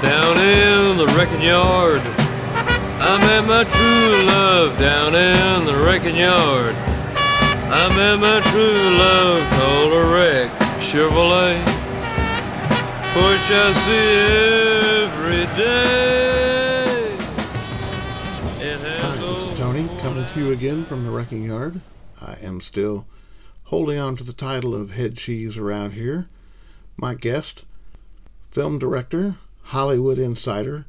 down in the wrecking yard. I met my true love down in the wrecking yard. I met my true love called a wreck Chevrolet, which I see every day. Hi, this is Tony coming to you again from the wrecking yard. I am still holding on to the title of head cheese around here. My guest, film director, Hollywood insider,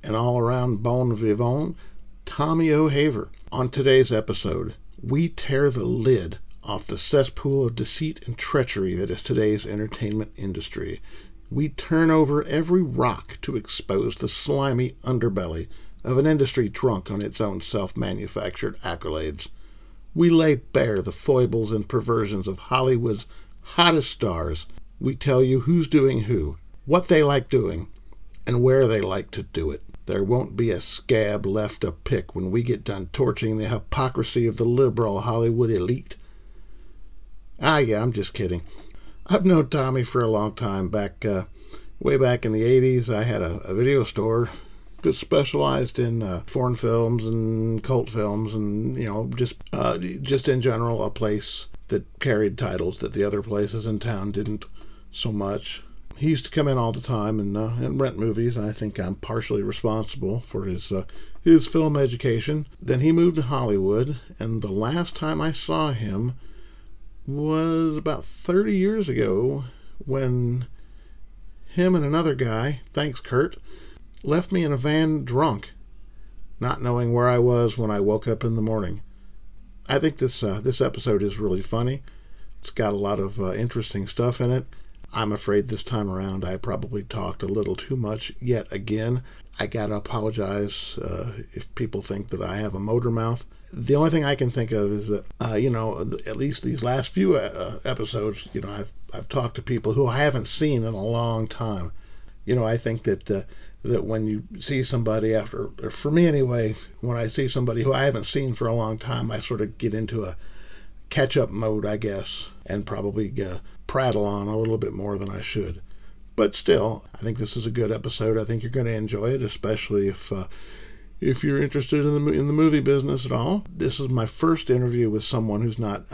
and all-around bon vivant, Tommy O'Haver. On today's episode, we tear the lid off the cesspool of deceit and treachery that is today's entertainment industry. We turn over every rock to expose the slimy underbelly of an industry drunk on its own self-manufactured accolades. We lay bare the foibles and perversions of Hollywood's hottest stars. We tell you who's doing who, what they like doing, and where they like to do it. There won't be a scab left to pick when we get done torching the hypocrisy of the liberal Hollywood elite. Yeah, I'm just kidding. I've known Tommy for a long time. Way back in the 80s, I had a video store that specialized in foreign films and cult films, and just in general a place that carried titles that the other places in town didn't so much. He used to come in all the time and rent movies. I think I'm partially responsible for his film education. Then he moved to Hollywood, and the last time I saw him was about 30 years ago when him and another guy, thanks Kurt, left me in a van drunk, not knowing where I was when I woke up in the morning. I think this episode is really funny. It's got a lot of interesting stuff in it. I'm afraid this time around I probably talked a little too much yet again. I gotta apologize if people think that I have a motor mouth. The only thing I can think of is that, at least these last few episodes, I've talked to people who I haven't seen in a long time. I think that when you see somebody or for me anyway, when I see somebody who I haven't seen for a long time, I sort of get into a catch-up mode, I guess, and probably prattle on a little bit more than I should. But still, I think this is a good episode. I think you're going to enjoy it, especially if you're interested in the movie business at all. This is my first interview with someone who's not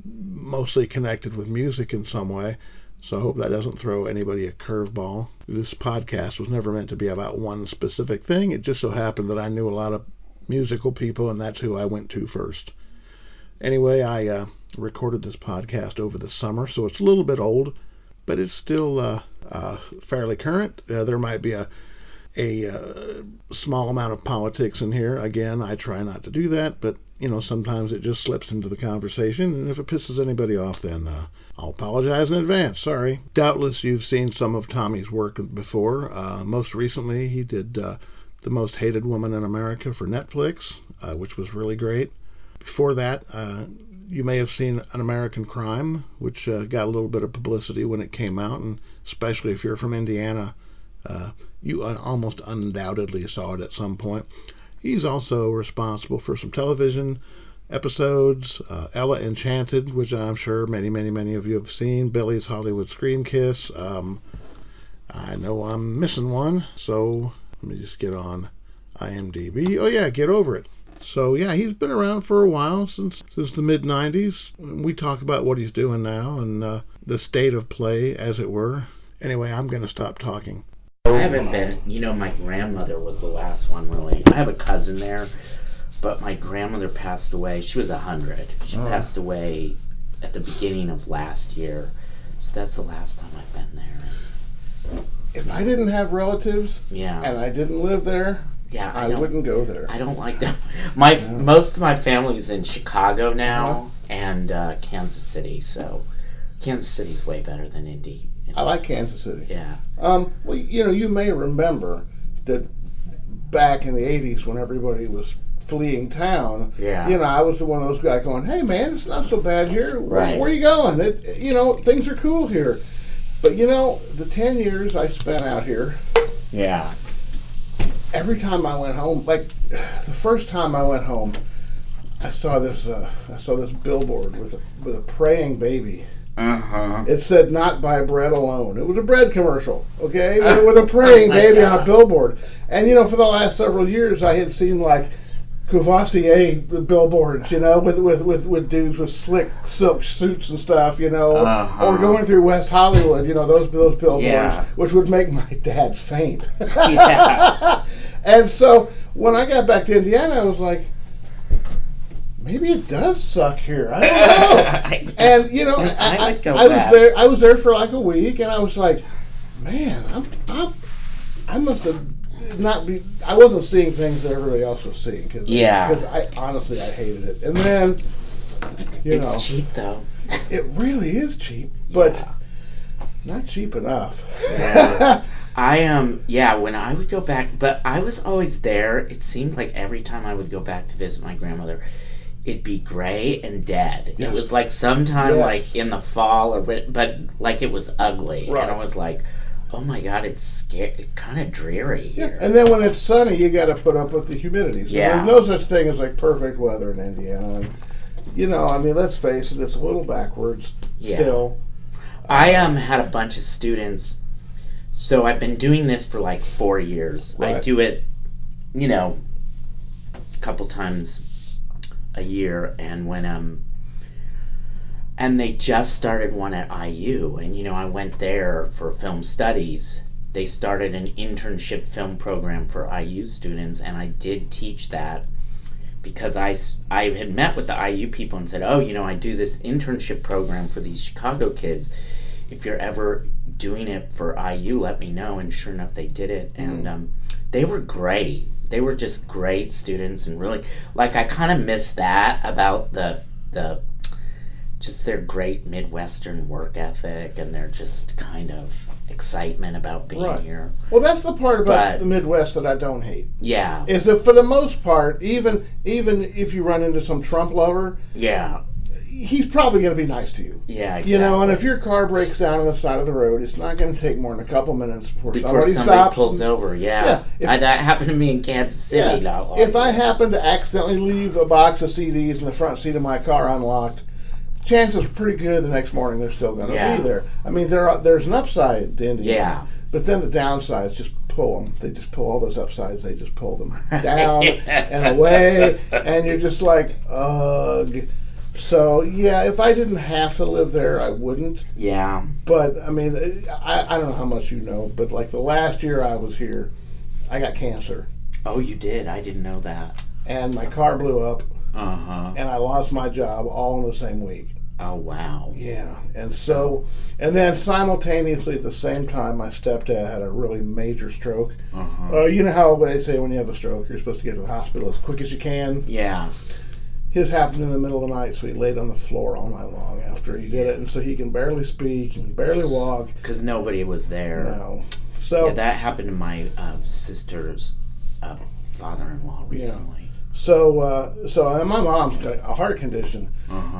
mostly connected with music in some way. So I hope that doesn't throw anybody a curveball. This podcast was never meant to be about one specific thing. It just so happened that I knew a lot of musical people, and that's who I went to first. Anyway, I recorded this podcast over the summer, so it's a little bit old, but it's still fairly current. There might be a small amount of politics in here. Again, I try not to do that, but sometimes it just slips into the conversation, and if it pisses anybody off, then I'll apologize in advance. Sorry. Doubtless you've seen some of Tommy's work before. Most recently, he did The Most Hated Woman in America for Netflix, which was really great. Before that, you may have seen An American Crime, which got a little bit of publicity when it came out, and especially if you're from Indiana, you almost undoubtedly saw it at some point. He's also responsible for some television episodes, Ella Enchanted, which I'm sure many, many, many of you have seen, Billy's Hollywood Scream Kiss. I know I'm missing one, so let me just get on IMDb. Oh yeah, Get Over It. So yeah, he's been around for a while, since the mid-90s. We talk about what he's doing now and the state of play, as it were. Anyway, I'm going to stop talking. I haven't been, my grandmother was the last one really. I have a cousin there, but my grandmother passed away. She was 100. She passed away at the beginning of last year. So that's the last time I've been there. If I didn't have relatives and I didn't live there, I wouldn't go there. I don't like that. Most of my family's in Chicago now and Kansas City, so Kansas City's way better than Indy. I like Kansas City. Yeah. Well, you may remember that back in the 80s when everybody was fleeing town, I was one of those guys going, hey man, it's not so bad here. Right. Where are you going? Things are cool here. But the 10 years I spent out here, every time I went home, like the first time I went home, I saw this billboard with a praying baby It said "Not buy bread alone." It was a bread commercial, okay, with a praying baby on a billboard. And for the last several years, I had seen like Courvoisier billboards, with dudes with slick silk suits and stuff, or going through West Hollywood, those billboards, which would make my dad faint. And so when I got back to Indiana, I was like, maybe it does suck here. I don't know. And I was there for like a week, and I was like, man, I must have not be. I wasn't seeing things that everybody else was seeing. Because I honestly hated it. And then it's cheap though. It really is cheap, but not cheap enough. Yeah. When I would go back, but I was always there. It seemed like every time I would go back to visit my grandmother, it'd be gray and dead. Yes. It was like sometime like in the fall, but like it was ugly, and I was like, oh my God, it's scary. It's kind of dreary here. Yeah. And then when it's sunny, you got to put up with the humidity. So there's no such thing as like perfect weather in Indiana. And, let's face it, it's a little backwards still. I had a bunch of students. So I've been doing this for like 4 years. Right. I do it, a couple times a year, and when and they just started one at IU, and I went there for film studies. They started an internship film program for IU students, and I did teach that because I had met with the IU people and said, I do this internship program for these Chicago kids. If you're ever doing it for IU, let me know. And sure enough, they did it. And they were great. They were just great students, and really, like, I kind of miss that about the just their great Midwestern work ethic and their just kind of excitement about being here. Well, that's the part about the Midwest that I don't hate. Yeah. Is that for the most part, even if you run into some Trump lover, he's probably going to be nice to you. Yeah, exactly. And if your car breaks down on the side of the road, it's not going to take more than a couple minutes before somebody stops. Pulls over, that happened to me in Kansas City not long ago. If I happen to accidentally leave a box of CDs in the front seat of my car unlocked, chances are pretty good the next morning they're still going to be there. I mean, there's an upside to Indiana, but then the downside is just pull them. They just pull all those upsides. They just pull them down and away, and you're just like, ugh. So, if I didn't have to live there, I wouldn't. Yeah. But, I mean, I don't know how much you know, but like the last year I was here, I got cancer. Oh, you did? I didn't know that. And my car blew up. And I lost my job all in the same week. Oh, wow. Yeah. And so, and then simultaneously at the same time, my stepdad had a really major stroke. You know how they say when you have a stroke, you're supposed to get to the hospital as quick as you can? Yeah. His happened in the middle of the night, so he laid on the floor all night long after he did it, and so he can barely speak and barely walk. Because nobody was there. No. So that happened to my sister's father-in-law recently. So and my mom's got a heart condition.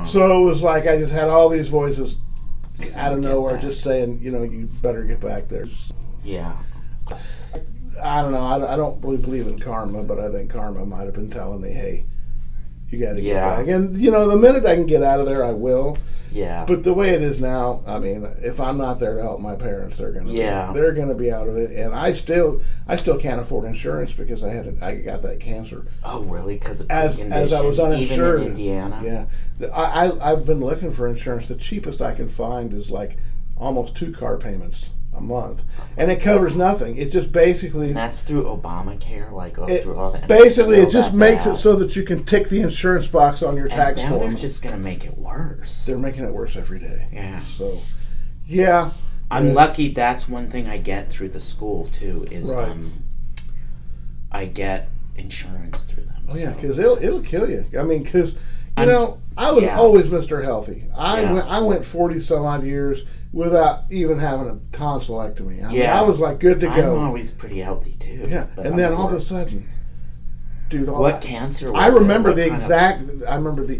So it was like I just had all these voices out of nowhere just saying, you better get back there. Yeah. I don't know. I don't really believe in karma, but I think karma might have been telling me, hey, you got to get back. And, the minute I can get out of there, I will. Yeah. But the way it is now, I mean, if I'm not there to help my parents, they're going to be out of it. And I still can't afford insurance because I got that cancer. Oh, really? Because of as I was uninsured. Even in Indiana? Yeah. I've been looking for insurance. The cheapest I can find is like almost 2 car payments a month, and it covers nothing. It just basically. And that's through Obamacare, through all that. Basically, it just makes it so that you can tick the insurance box on your tax form. And now they're just going to make it worse. They're making it worse every day. Yeah. So, yeah. I'm lucky. That's one thing I get through the school too. Is I get insurance through them. Oh yeah, because it'll kill you. I mean, because. I was always Mr. Healthy. I went 40 some odd years without even having a tonsillectomy. I mean, I was like good to go. I'm always pretty healthy too. Yeah, and then all of a sudden, dude, what cancer was I remember the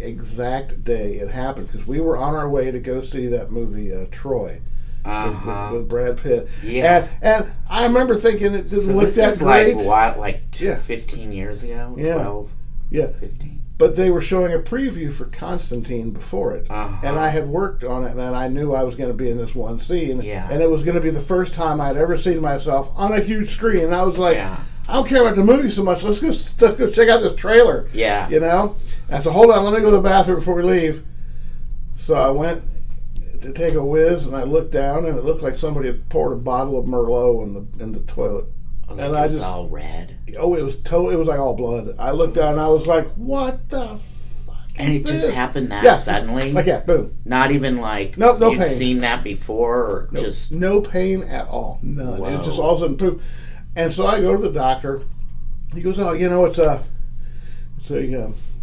exact day it happened because we were on our way to go see that movie Troy. With Brad Pitt. Yeah. And I remember thinking it didn't look that great. Like 15 years ago? 12? Yeah. 15. but they were showing a preview for Constantine before it. And I had worked on it, and I knew I was going to be in this one scene. And it was going to be the first time I'd ever seen myself on a huge screen. And I was like, I don't care about the movie so much. Let's go check out this trailer. Yeah. You know? And I said, hold on, let me go to the bathroom before we leave. So I went to take a whiz, and I looked down, and it looked like somebody had poured a bottle of Merlot in the toilet. Like and it was all red. Oh, it was like all blood. I looked down and I was like, "What the fuck?" And it just happened that suddenly. Like boom. Not even like no you'd pain. Seen that before, or just no pain at all. None. Whoa. It was just all of a sudden poof. And so I go to the doctor. He goes, "Oh, it's a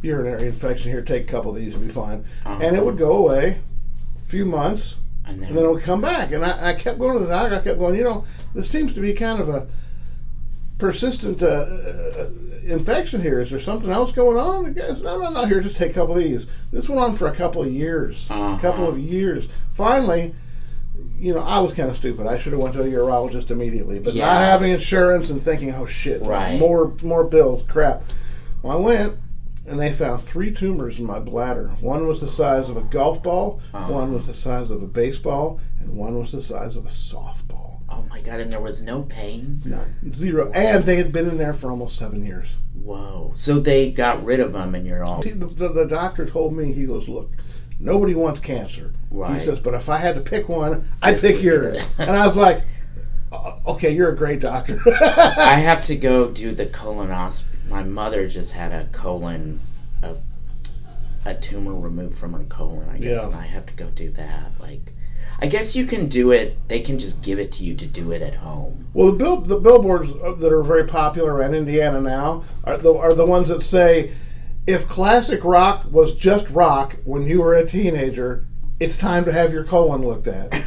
urinary infection here. Take a couple of these, you'll be fine." And it would go away. A few months, and then it would come back. And I kept going to the doctor. I kept going. This seems to be kind of a persistent infection here. Is there something else going on? Guess, no, here, just take a couple of these. This went on for a couple of years. Finally, I was kind of stupid. I should have went to a urologist immediately, but not having insurance and thinking, oh shit, more bills, crap. Well, I went, and they found 3 tumors in my bladder. One was the size of a golf ball, one was the size of a baseball, and one was the size of a softball. Oh my God, and there was no pain? None. 0. And they had been in there for almost 7 years. Whoa. So they got rid of them and you're all... The doctor told me, he goes, look, nobody wants cancer. Right. He says, but if I had to pick one, I'd pick yours. And I was like, okay, you're a great doctor. I have to go do the colonoscopy. My mother just had a tumor removed from her colon, I guess, and I have to go do that. I guess you can do it. They can just give it to you to do it at home. Well, the billboards that are very popular around Indiana now are the ones that say, if classic rock was just rock when you were a teenager, it's time to have your colon looked at.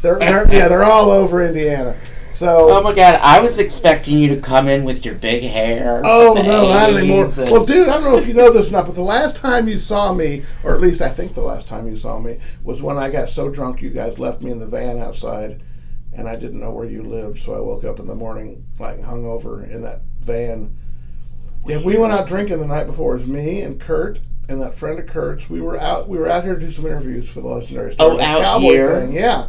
They're all over Indiana. So, oh my God, I was expecting you to come in with your big hair. Oh, no, not anymore. Well, dude, I don't know if you know this or not, but the last time you saw me, or at least I think the last time you saw me, was when I got so drunk you guys left me in the van outside, and I didn't know where you lived, so I woke up in the morning, hungover in that van. Yeah, we went out drinking the night before. It was me and Kurt and that friend of Kurt's. We were out here to do some interviews for the Legendary Star. Oh, out here? Thing. Yeah.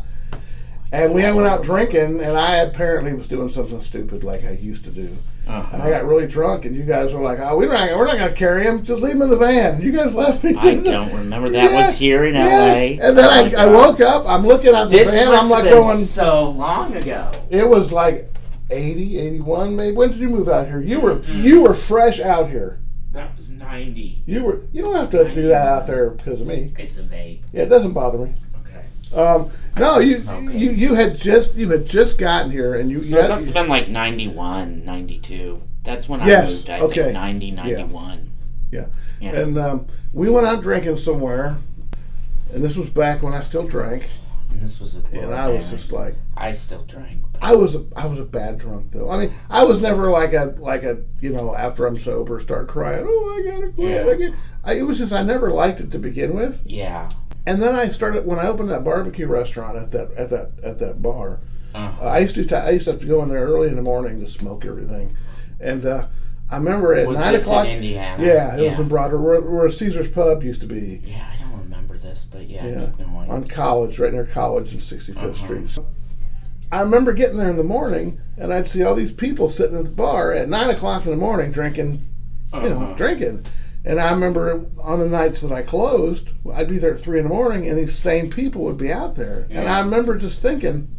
And we went out drinking, and I apparently was doing something stupid like I used to do. And I got really drunk, and you guys were like, "Oh, we're not going to carry him. Just leave him in the van." And you guys left me. I don't remember that was here in LA. And then I woke up. I'm looking at the van. I'm like going. So long ago. It was like 80, 81, maybe. When did you move out here? You were fresh out here. That was 90. You don't have to do that out there because of me. It's a vape. Yeah, it doesn't bother me. No, you had just gotten here, and you. So it must have been like 91, 92. That's when I moved. I think 90, 91. Yeah. And we went out drinking somewhere, and this was back when I still drank. And this was and I was just like. I still drank. I was a bad drunk though. I mean, I was never like a after I'm sober start crying. Oh, I gotta quit. Yeah. It was just I never liked it to begin with. Yeah. And then I started when I opened that barbecue restaurant at that bar. I used to have to go in there early in the morning to smoke everything, and I remember at 9 o'clock. In Indiana? Yeah, it was in Broadway, where Caesar's Pub used to be. Yeah, I don't remember this, but keep going. On College, right near College and 65th Street. So I remember getting there in the morning, and I'd see all these people sitting at the bar at 9 o'clock in the morning drinking. And I remember on the nights that I closed, I'd be there at 3 in the morning, and these same people would be out there. Yeah. And I remember just thinking,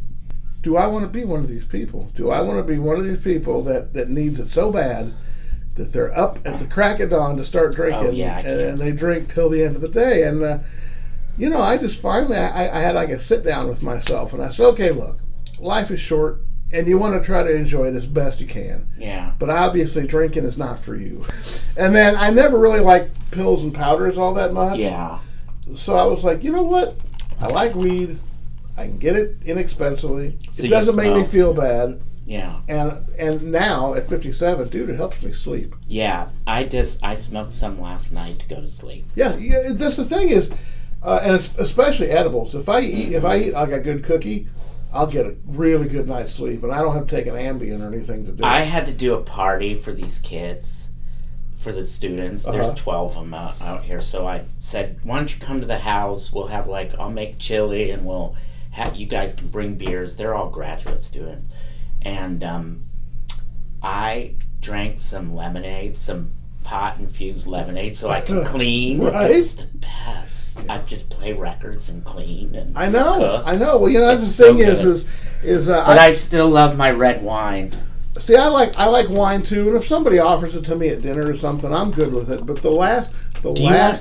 do I want to be one of these people? Do I want to be one of these people that needs it so bad that they're up at the crack of dawn to start drinking, and they drink till the end of the day? And, I just finally, I had like a sit down with myself, and I said, okay, look, life is short. And you want to try to enjoy it as best you can. Yeah. But obviously drinking is not for you. And then I never really liked pills and powders all that much. Yeah. So I was like, you know what? I like weed. I can get it inexpensively. So it doesn't make me feel bad. Yeah. And now at 57, dude, it helps me sleep. Yeah. I smoked some last night to go to sleep. Yeah. That's the thing is, and especially edibles. If I eat like a good cookie, I'll get a really good night's sleep, and I don't have to take an Ambien or anything to do it. I had to do a party for these kids for the students. There's 12 of them out here. So I said, why don't you come to the house? We'll have I'll make chili and you guys can bring beers. They're all graduate students. And I drank some lemonade, some pot-infused lemonade so I could clean. Right. It's the best. Yeah. I just play records and clean and I know. cook. I know. Well, that's it's the thing so is but I still love my red wine. See, I like wine too, and if somebody offers it to me at dinner or something, I'm good with it. But the last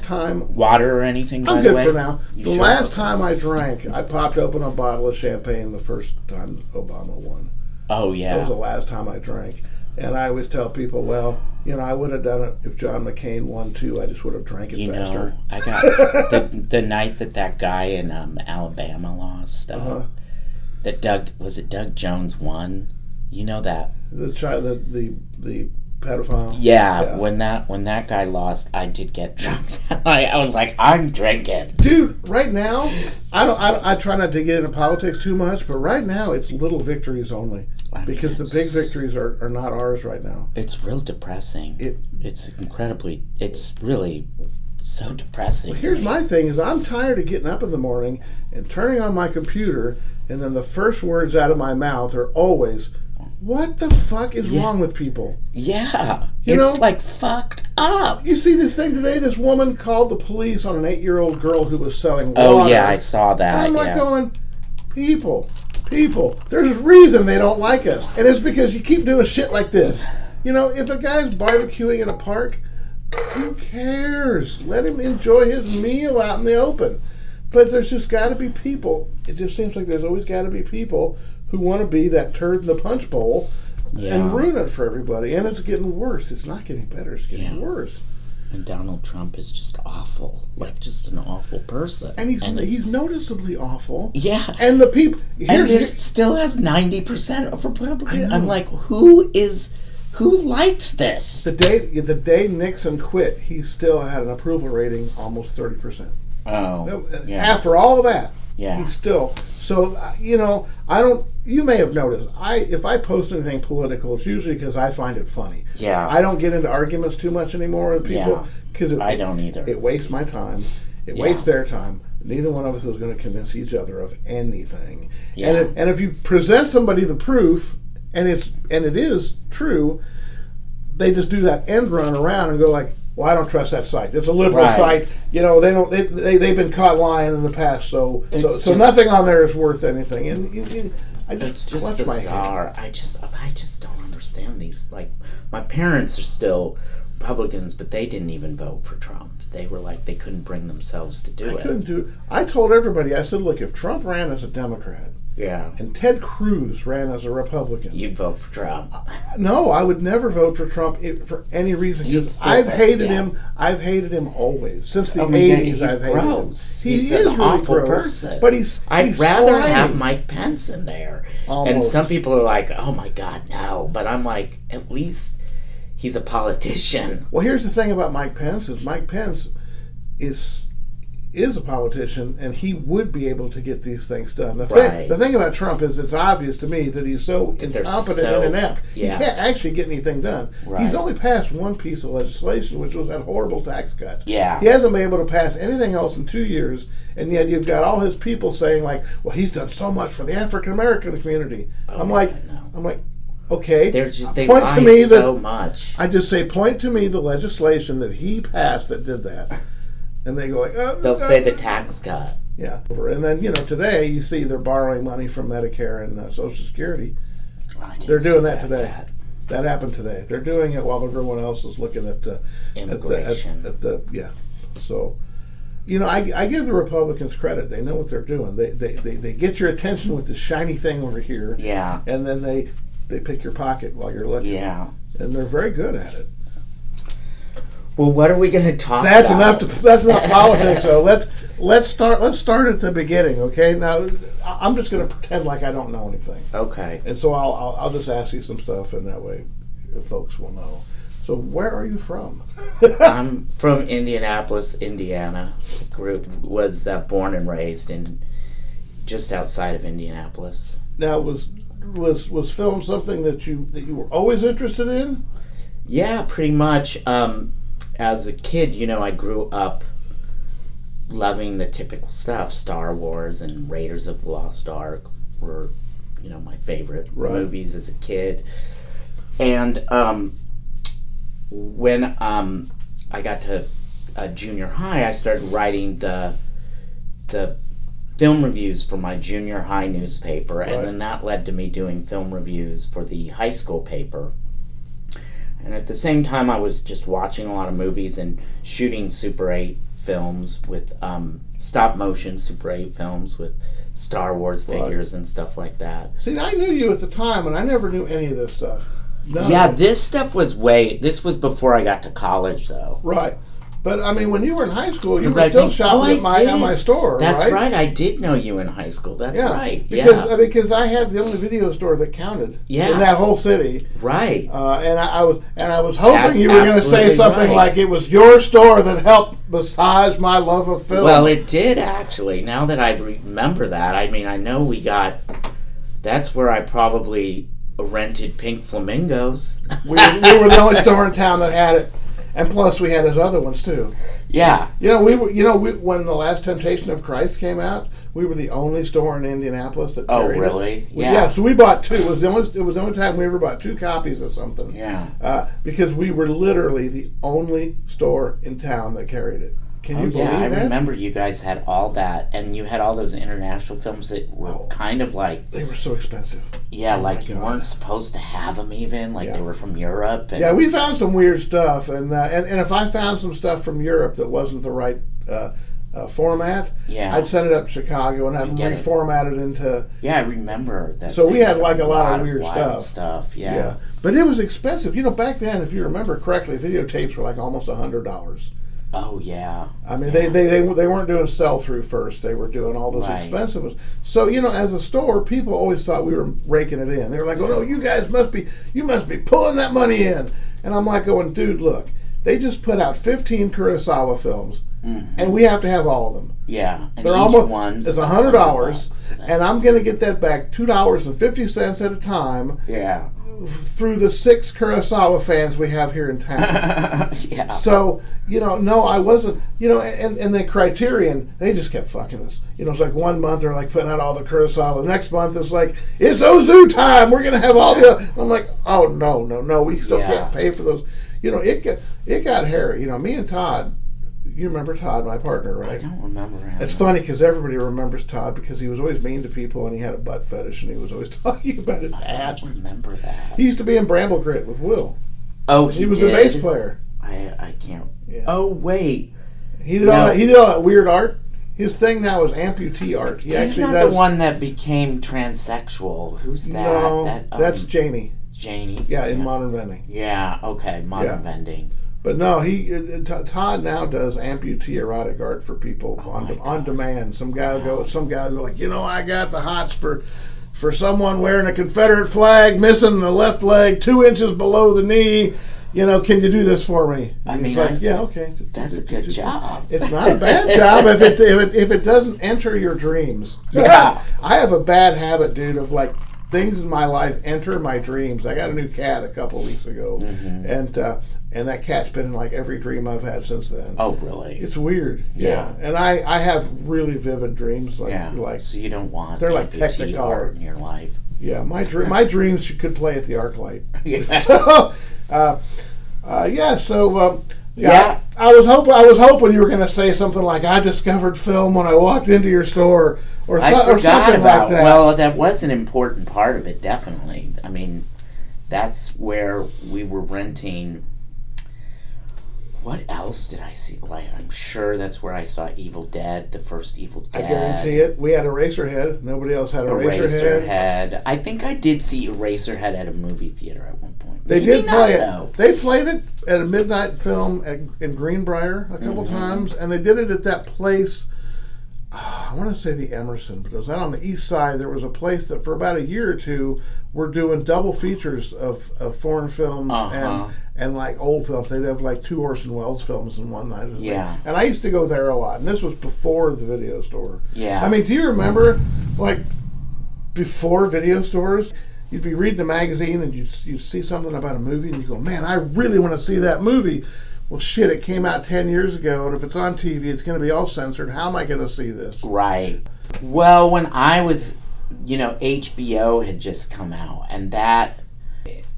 time, water or anything? I'm good for now. The last time I drank, I popped open a bottle of champagne the first time Obama won. Oh yeah. That was the last time I drank, and I always tell people, well, I would have done it if John McCain won too. I just would have drank it faster. I got the night that guy in Alabama lost. That Doug Jones won. You know that the pedophile. Yeah. When that guy lost, I did get drunk. I was like, I'm drinking, dude. Right now, I try not to get into politics too much, but right now it's little victories only. Because the big victories are not ours right now. It's real depressing. It's really so depressing. Well, here's my thing is I'm tired of getting up in the morning and turning on my computer, and then the first words out of my mouth are always, what the fuck is wrong with people? Yeah. It's fucked up. You see this thing today, this woman called the police on an 8-year-old girl who was selling water. Oh yeah, I saw that. And I'm going, people, there's a reason they don't like us. And it's because you keep doing shit like this. If a guy's barbecuing in a park, who cares? Let him enjoy his meal out in the open. But there's just got to be people. It just seems like there's always got to be people who want to be that turd in the punch bowl and ruin it for everybody. And it's getting worse. It's not getting better. It's getting worse. And Donald Trump is just awful. Just an awful person. And he's noticeably awful. Yeah. And the people... still has 90% of Republicans. I'm like, who likes this? The day Nixon quit, he still had an approval rating almost 30%. Oh. Yeah. After all of that. Yeah. He's still... So, I don't... You may have noticed, if I post anything political, it's usually because I find it funny. Yeah. I don't get into arguments too much anymore with people. Because I don't either. It wastes my time. It wastes their time. Neither one of us is going to convince each other of anything. Yeah. And if you present somebody the proof, and it is true, they just do that end run around and go like, well, I don't trust that site. It's a liberal site. They've been caught lying in the past, so nothing on there is worth anything. And I just clutch my head. I just don't understand these. My parents are still Republicans, but they didn't even vote for Trump. They were they couldn't bring themselves to do it. Couldn't do it. I told everybody, I said, look, if Trump ran as a Democrat, and Ted Cruz ran as a Republican, you'd vote for Trump. No, I would never vote for Trump for any reason. Because I've hated him. I've hated him always since the 80s. I've hated him. He's an really awful person. But I'd rather have Mike Pence in there. Almost. And some people are like, oh my God, no. But I'm like, at least he's a politician. Well, here's the thing about Mike Pence is Mike Pence is a politician, and he would be able to get these things done. The thing about Trump is it's obvious to me that he's so incompetent and inept. Yeah. He can't actually get anything done. Right. He's only passed one piece of legislation, which was that horrible tax cut. Yeah. He hasn't been able to pass anything else in 2 years, and yet you've got all his people saying well, he's done so much for the African American community. I'm like, okay. They lie so much. I just say, point to me the legislation that he passed that did that. And they go they'll say the tax cut. Yeah. And then, today you see they're borrowing money from Medicare and Social Security. They're doing that today. Yet. That happened today. They're doing it while everyone else is looking at immigration. So, I give the Republicans credit. They know what they're doing. They get your attention with this shiny thing over here. Yeah. And then they pick your pocket while you're looking. Yeah. And they're very good at it. Well, what are we going to talk about? That's enough politics. So let's start at the beginning, okay? Now, I'm just going to pretend like I don't know anything. Okay. And so I'll just ask you some stuff, and that way, folks will know. So, where are you from? I'm from Indianapolis, Indiana. Was born and raised in just outside of Indianapolis. Now, was film something that you were always interested in? Yeah, pretty much. As a kid, I grew up loving the typical stuff. Star Wars and Raiders of the Lost Ark were, my favorite movies as a kid. And when I got to junior high, I started writing the film reviews for my junior high newspaper, and then that led to me doing film reviews for the high school paper. And at the same time, I was just watching a lot of movies and shooting Super 8 films with stop motion Super 8 films with Star Wars figures and stuff like that. See, I knew you at the time, and I never knew any of this stuff. This stuff was this was before I got to college, though. Right. But, I mean, when you were in high school, you were still shopping at my store, That's right? right. I did know you in high school. That's right. Because I had the only video store that counted in that whole city. Right. And I was hoping you were going to say something like it was your store that helped massage my love of film. Well, it did, actually. Now that I remember that, I mean, I know that's where I probably rented Pink Flamingos. we were the only store in town that had it. And plus, we had his other ones too. Yeah. When The Last Temptation of Christ came out, we were the only store in Indianapolis that carried it. Oh, really? Yeah. So we bought two. It was the only time we ever bought two copies of something. Yeah. Because we were literally the only store in town that carried it. Can you believe that? I remember you guys had all that, and you had all those international films that were kind of like... They were so expensive. Yeah, you weren't supposed to have them even, they were from Europe. And we found some weird stuff, and if I found some stuff from Europe that wasn't the right format, I'd send it up to Chicago and have them reformatted into... Yeah, I remember that. So we had a lot of weird stuff. Yeah. But it was expensive. Back then, if you remember correctly, videotapes were almost $100. Oh, yeah. I mean, they weren't doing sell-through first. They were doing all those expensive ones. So, as a store, people always thought we were raking it in. They were like, oh, no, you guys must be pulling that money in. And I'm like going, dude, look, they just put out 15 Kurosawa films, and we have to have all of them. Yeah. And they're almost, it's $100, and I'm going to get that back $2.50 at a time. Yeah. Through the 6 Kurosawa fans we have here in town. Yeah. So, no, I wasn't, and then Criterion, they just kept fucking us. It's like 1 month they're putting out all the Kurosawa. The next month it's it's Ozu time. We're going to have all the, I'm like, oh, no, we still can't pay for those. It got hairy. Me and Todd, you remember Todd, my partner, right? I don't remember him. It's funny because everybody remembers Todd because he was always mean to people and he had a butt fetish and he was always talking about his ass. I don't remember that. He used to be in Bramble Grit with Will. Oh, he was the bass player. I can't. Yeah. Oh, wait. He did all that weird art. His thing now is amputee art. He's not the one that became transsexual. Who's that? No, that's Janie. Janie. Yeah, in Modern Vending. Yeah, okay, Modern Vending. But no, Todd now does amputee erotic art for people on demand. Some guy will go, I got the hots for someone wearing a Confederate flag, missing the left leg 2 inches below the knee. Can you do this for me? And okay. That's a good job. It's not a bad job if it doesn't enter your dreams. Yeah. I have a bad habit, dude, of things in my life enter my dreams. I got a new cat a couple weeks ago, and that cat's been in every dream I've had since then. Oh, really? It's weird. Yeah. And I have really vivid dreams. So you don't want they're like Technicolor in your life. Yeah, my dreams could play at the ArcLight. Yeah. So I was hoping you were going to say something like, I discovered film when I walked into your store, or something like that. Well, that was an important part of it, definitely. I mean, that's where we were renting. What else did I see? I'm sure that's where I saw Evil Dead, the first Evil Dead. I guarantee it. We had Eraserhead. Nobody else had Eraserhead. I think I did see Eraserhead at a movie theater at one point. They did play it. They played it at a midnight film in Greenbrier a couple times, and they did it at that place. I want to say the Emerson, but it was out on the east side. There was a place that for about a year or two were doing double features of foreign films and old films. They'd have 2 Orson Welles films in one night. Yeah. And I used to go there a lot. And this was before the video store. Yeah. I mean, do you remember before video stores? you'd be reading a magazine and you'd see something about a movie and you go, man, I really want to see that movie. Well, shit, it came out 10 years ago, and if it's on TV, it's going to be all censored. How am I going to see this? Right. Well, when I was, HBO had just come out, and that,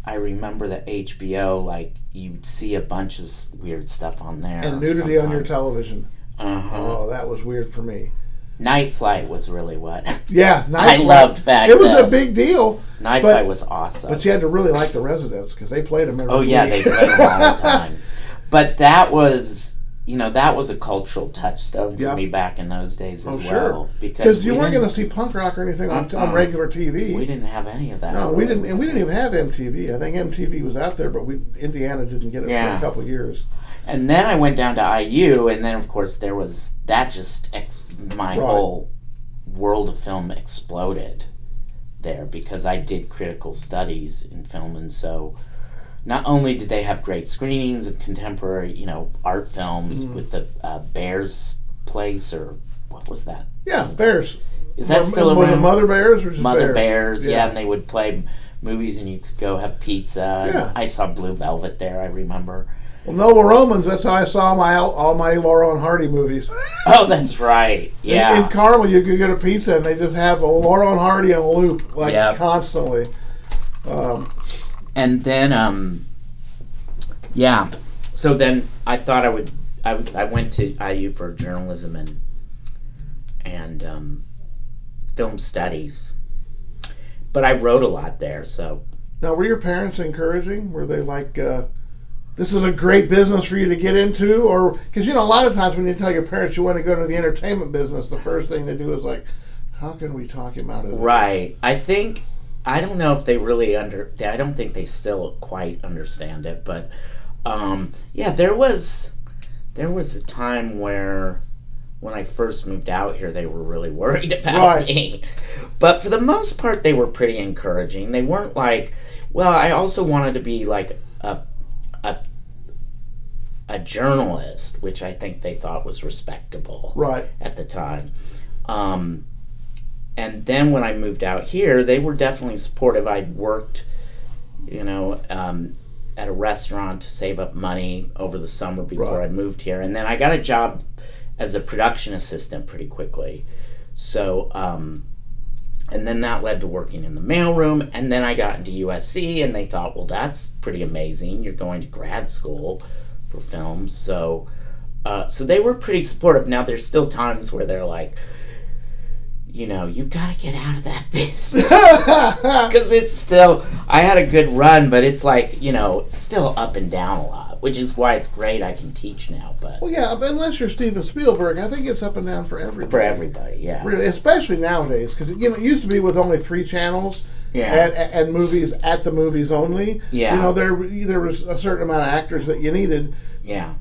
I remember that HBO, like, you'd see a bunch of weird stuff on there. And nudity on your television. Uh-huh. Oh, that was weird for me. Night Flight was really what. Yeah, Night Flight. I loved back then. It was then. a big deal. Night Flight was awesome. But you had to really like the Residents because they played them every week. Oh, yeah, they played them all the time. But that was, that was a cultural touchstone for me back in those days as well. Because you weren't going to see punk rock or anything on regular TV. We didn't have any of that. No, we didn't, and we didn't even have MTV. I think MTV was out there, but Indiana didn't get it for a couple of years. And then I went down to IU, and then of course there was my whole world of film exploded there because I did critical studies in film, and so. Not only did they have great screenings of contemporary, art films with the Bears Place, or what was that? Yeah, Bears. Is that still around? Was it Mother Bears or just Mother Bears, yeah, and they would play movies and you could go have pizza. Yeah. I saw Blue Velvet there, I remember. Well, Noble Romans, that's how I saw all my Laurel and Hardy movies. Oh, that's right, yeah. In Carmel, you could get a pizza and they just have a Laurel and Hardy on a loop, constantly. And then, so then I thought I went to IU for journalism and film studies, but I wrote a lot there, so. Now, were your parents encouraging? Were they like, this is a great business for you to get into? Or, because, a lot of times when you tell your parents you want to go into the entertainment business, the first thing they do is like, how can we talk him out of this? Right. I don't know if they really I don't think they still quite understand it, but there was a time where when I first moved out here they were really worried about me. But for the most part they were pretty encouraging. They weren't like, well, I also wanted to be like a journalist, which I think they thought was respectable at the time. And then when I moved out here, they were definitely supportive. I'd worked, at a restaurant to save up money over the summer before I moved here. And then I got a job as a production assistant pretty quickly. So, and then that led to working in the mailroom. And then I got into USC, and they thought, well, that's pretty amazing. You're going to grad school for film. So they were pretty supportive. Now, there's still times where they're like, you've got to get out of that business. Because it's still, I had a good run, but it's like, it's still up and down a lot, which is why it's great I can teach now. But well, yeah, unless you're Steven Spielberg, I think it's up and down for everybody. For everybody, yeah. Really, especially nowadays, because it used to be with only 3 channels. Yeah. And movies at the movies only. Yeah. There was a certain amount of actors that you needed. Yeah.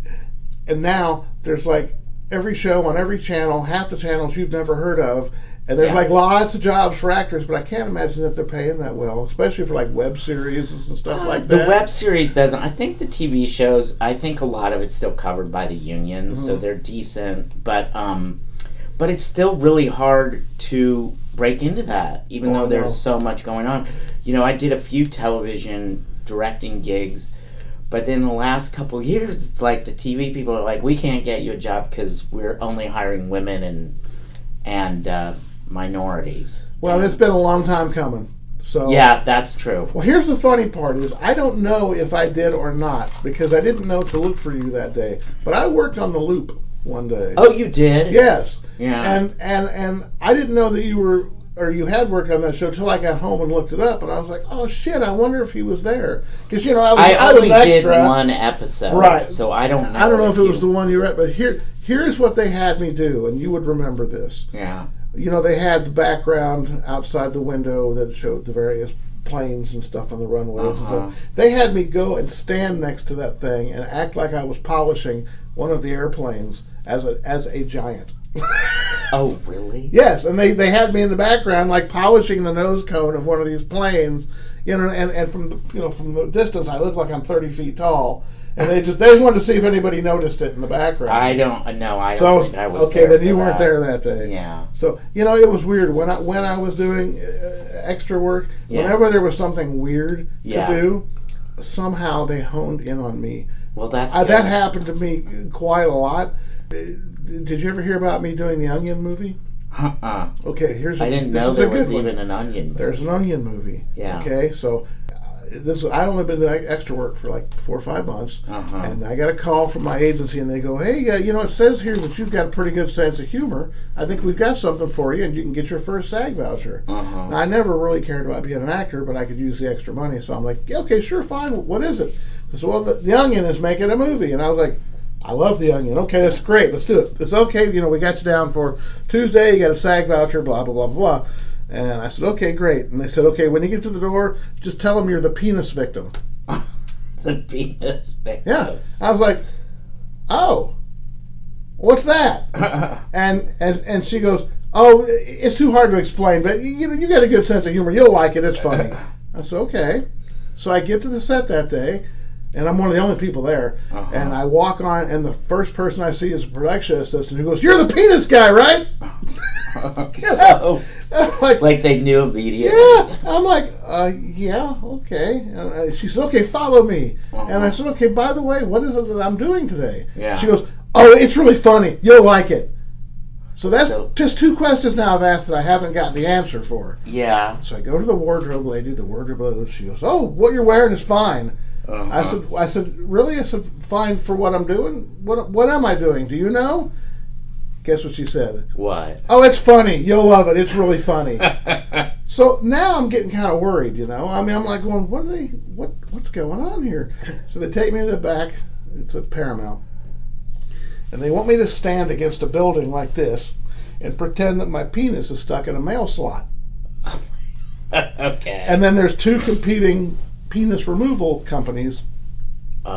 And now there's like every show on every channel, half the channels you've never heard of. And there's like lots of jobs for actors, but I can't imagine that they're paying that well, especially for like web series and stuff like that. The web series doesn't. I think the TV shows, I think a lot of it's still covered by the unions, so they're decent. But it's still really hard to break into that, even though there's so much going on. I did a few television directing gigs, but in the last couple of years, it's like the TV people are like, we can't get you a job because we're only hiring women and minorities. Well, it's been a long time coming. So yeah, that's true. Well, here's the funny part is I don't know if I did or not because I didn't know to look for you that day. But I worked on The Loop one day. Oh, you did? Yes. Yeah. And I didn't know that you had worked on that show till I got home and looked it up, and I was like, oh shit, I wonder if he was there because I only was did one episode, right? So I don't know. I don't know if it was the one you read, but here's what they had me do, and you would remember this. Yeah. They had the background outside the window that showed the various planes and stuff on the runways. And stuff. They had me go and stand next to that thing and act like I was polishing one of the airplanes as a giant. Oh, really? Yes, and they had me in the background like polishing the nose cone of one of these planes, and from the distance I look like I'm 30 feet tall, and they just wanted to see if anybody noticed it in the background. I don't think I was okay, there then you for weren't that. there that day. Yeah. So it was weird when I was doing extra work. Yeah. Whenever there was something weird Yeah. to do, somehow they honed in on me. Well, that's that happened to me quite a lot. Did you ever hear about me doing the Onion movie? Okay, I didn't know there was even an Onion movie. There's an Onion movie. Yeah. Okay, so I'd only been doing extra work for like 4 or 5 months, and I got a call from my agency, and they go, "Hey, it says here that you've got a pretty good sense of humor. I think we've got something for you, and you can get your first SAG voucher." Now, I never really cared about being an actor, but I could use the extra money, so I'm like, "Yeah, okay, sure, fine. What is it?" They said, "Well, the Onion is making a movie," and I was like, "I love the Onion. Okay, that's great. Let's do it. It's okay. We got you down for Tuesday. You got a SAG voucher. Blah blah blah blah." And I said, "Okay, great." And they said, "Okay, when you get to the door, just tell them you're the penis victim." The penis victim. Yeah. I was like, "Oh, what's that?" and she goes, "Oh, it's too hard to explain, but you got a good sense of humor. You'll like it. It's funny." I said, "Okay." So I get to the set that day, and I'm one of the only people there. And I walk on, and the first person I see is a production assistant who goes, "You're the penis guy, right?" So, like they knew immediately. Yeah. I'm like, yeah, okay. And she said, "Okay, follow me." And I said, "Okay, by the way, what is it that I'm doing today?" Yeah. She goes, "Oh, it's really funny. You'll like it." So that's just 2 questions now I've asked that I haven't gotten the answer for. Yeah. So I go to the wardrobe lady. The wardrobe lady, she goes, "Oh, what you're wearing is fine." I said, "Really?" I said, "Fine for what I'm doing? What am I doing? Do you know?" Guess what she said? What? "Oh, it's funny. You'll love it. It's really funny." So now I'm getting kind of worried, I mean, I'm like going, what's going on here? So they take me to the back. It's at Paramount. And they want me to stand against a building like this and pretend that my penis is stuck in a mail slot. Okay. And then there's 2 competing penis removal companies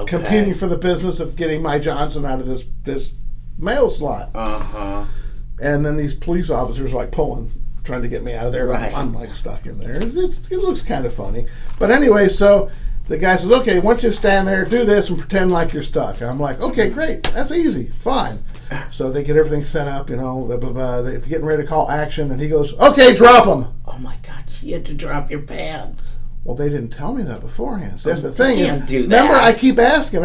competing for the business of getting my Johnson out of this mail slot. And then these police officers are like trying to get me out of there. Right. I'm like stuck in there. It looks kind of funny. But anyway, so the guy says, "Okay, once you stand there, do this and pretend like you're stuck." And I'm like, "Okay, great. That's easy. Fine." So they get everything set up, they're getting ready to call action, and he goes, "Okay, drop them." Oh my God, so you had to drop your pants. Well, they didn't tell me that beforehand. So that's the thing. They can't do that. Remember, I keep asking,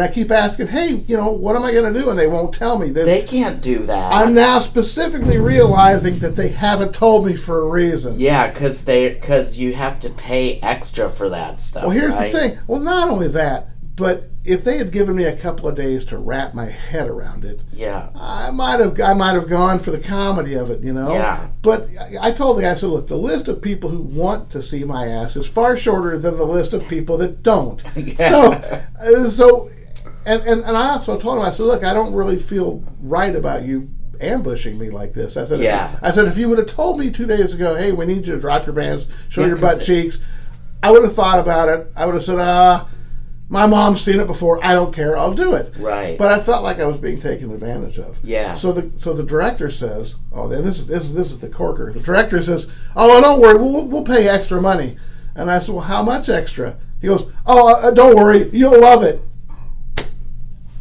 "Hey, what am I going to do?" And they won't tell me. They can't do that. I'm now specifically realizing that they haven't told me for a reason. Yeah, because you have to pay extra for that stuff. Well, here's right? the thing. Well, not only that, but if they had given me a couple of days to wrap my head around it, Yeah. I might have gone for the comedy of it, Yeah. But I told the guy, I said, "Look, the list of people who want to see my ass is far shorter than the list of people that don't." Yeah. So, and I also told him, I said, "Look, I don't really feel right about you ambushing me like this." I said, if you would have told me 2 days ago, "Hey, we need you to drop your pants, show your butt cheeks," I would have thought about it. I would have said, my mom's seen it before. I don't care. I'll do it. Right. But I felt like I was being taken advantage of. Yeah. So the director says, then this is the corker. The director says, "Oh, don't worry. We'll pay extra money." And I said, "Well, how much extra?" He goes, "Oh, don't worry. You'll love it."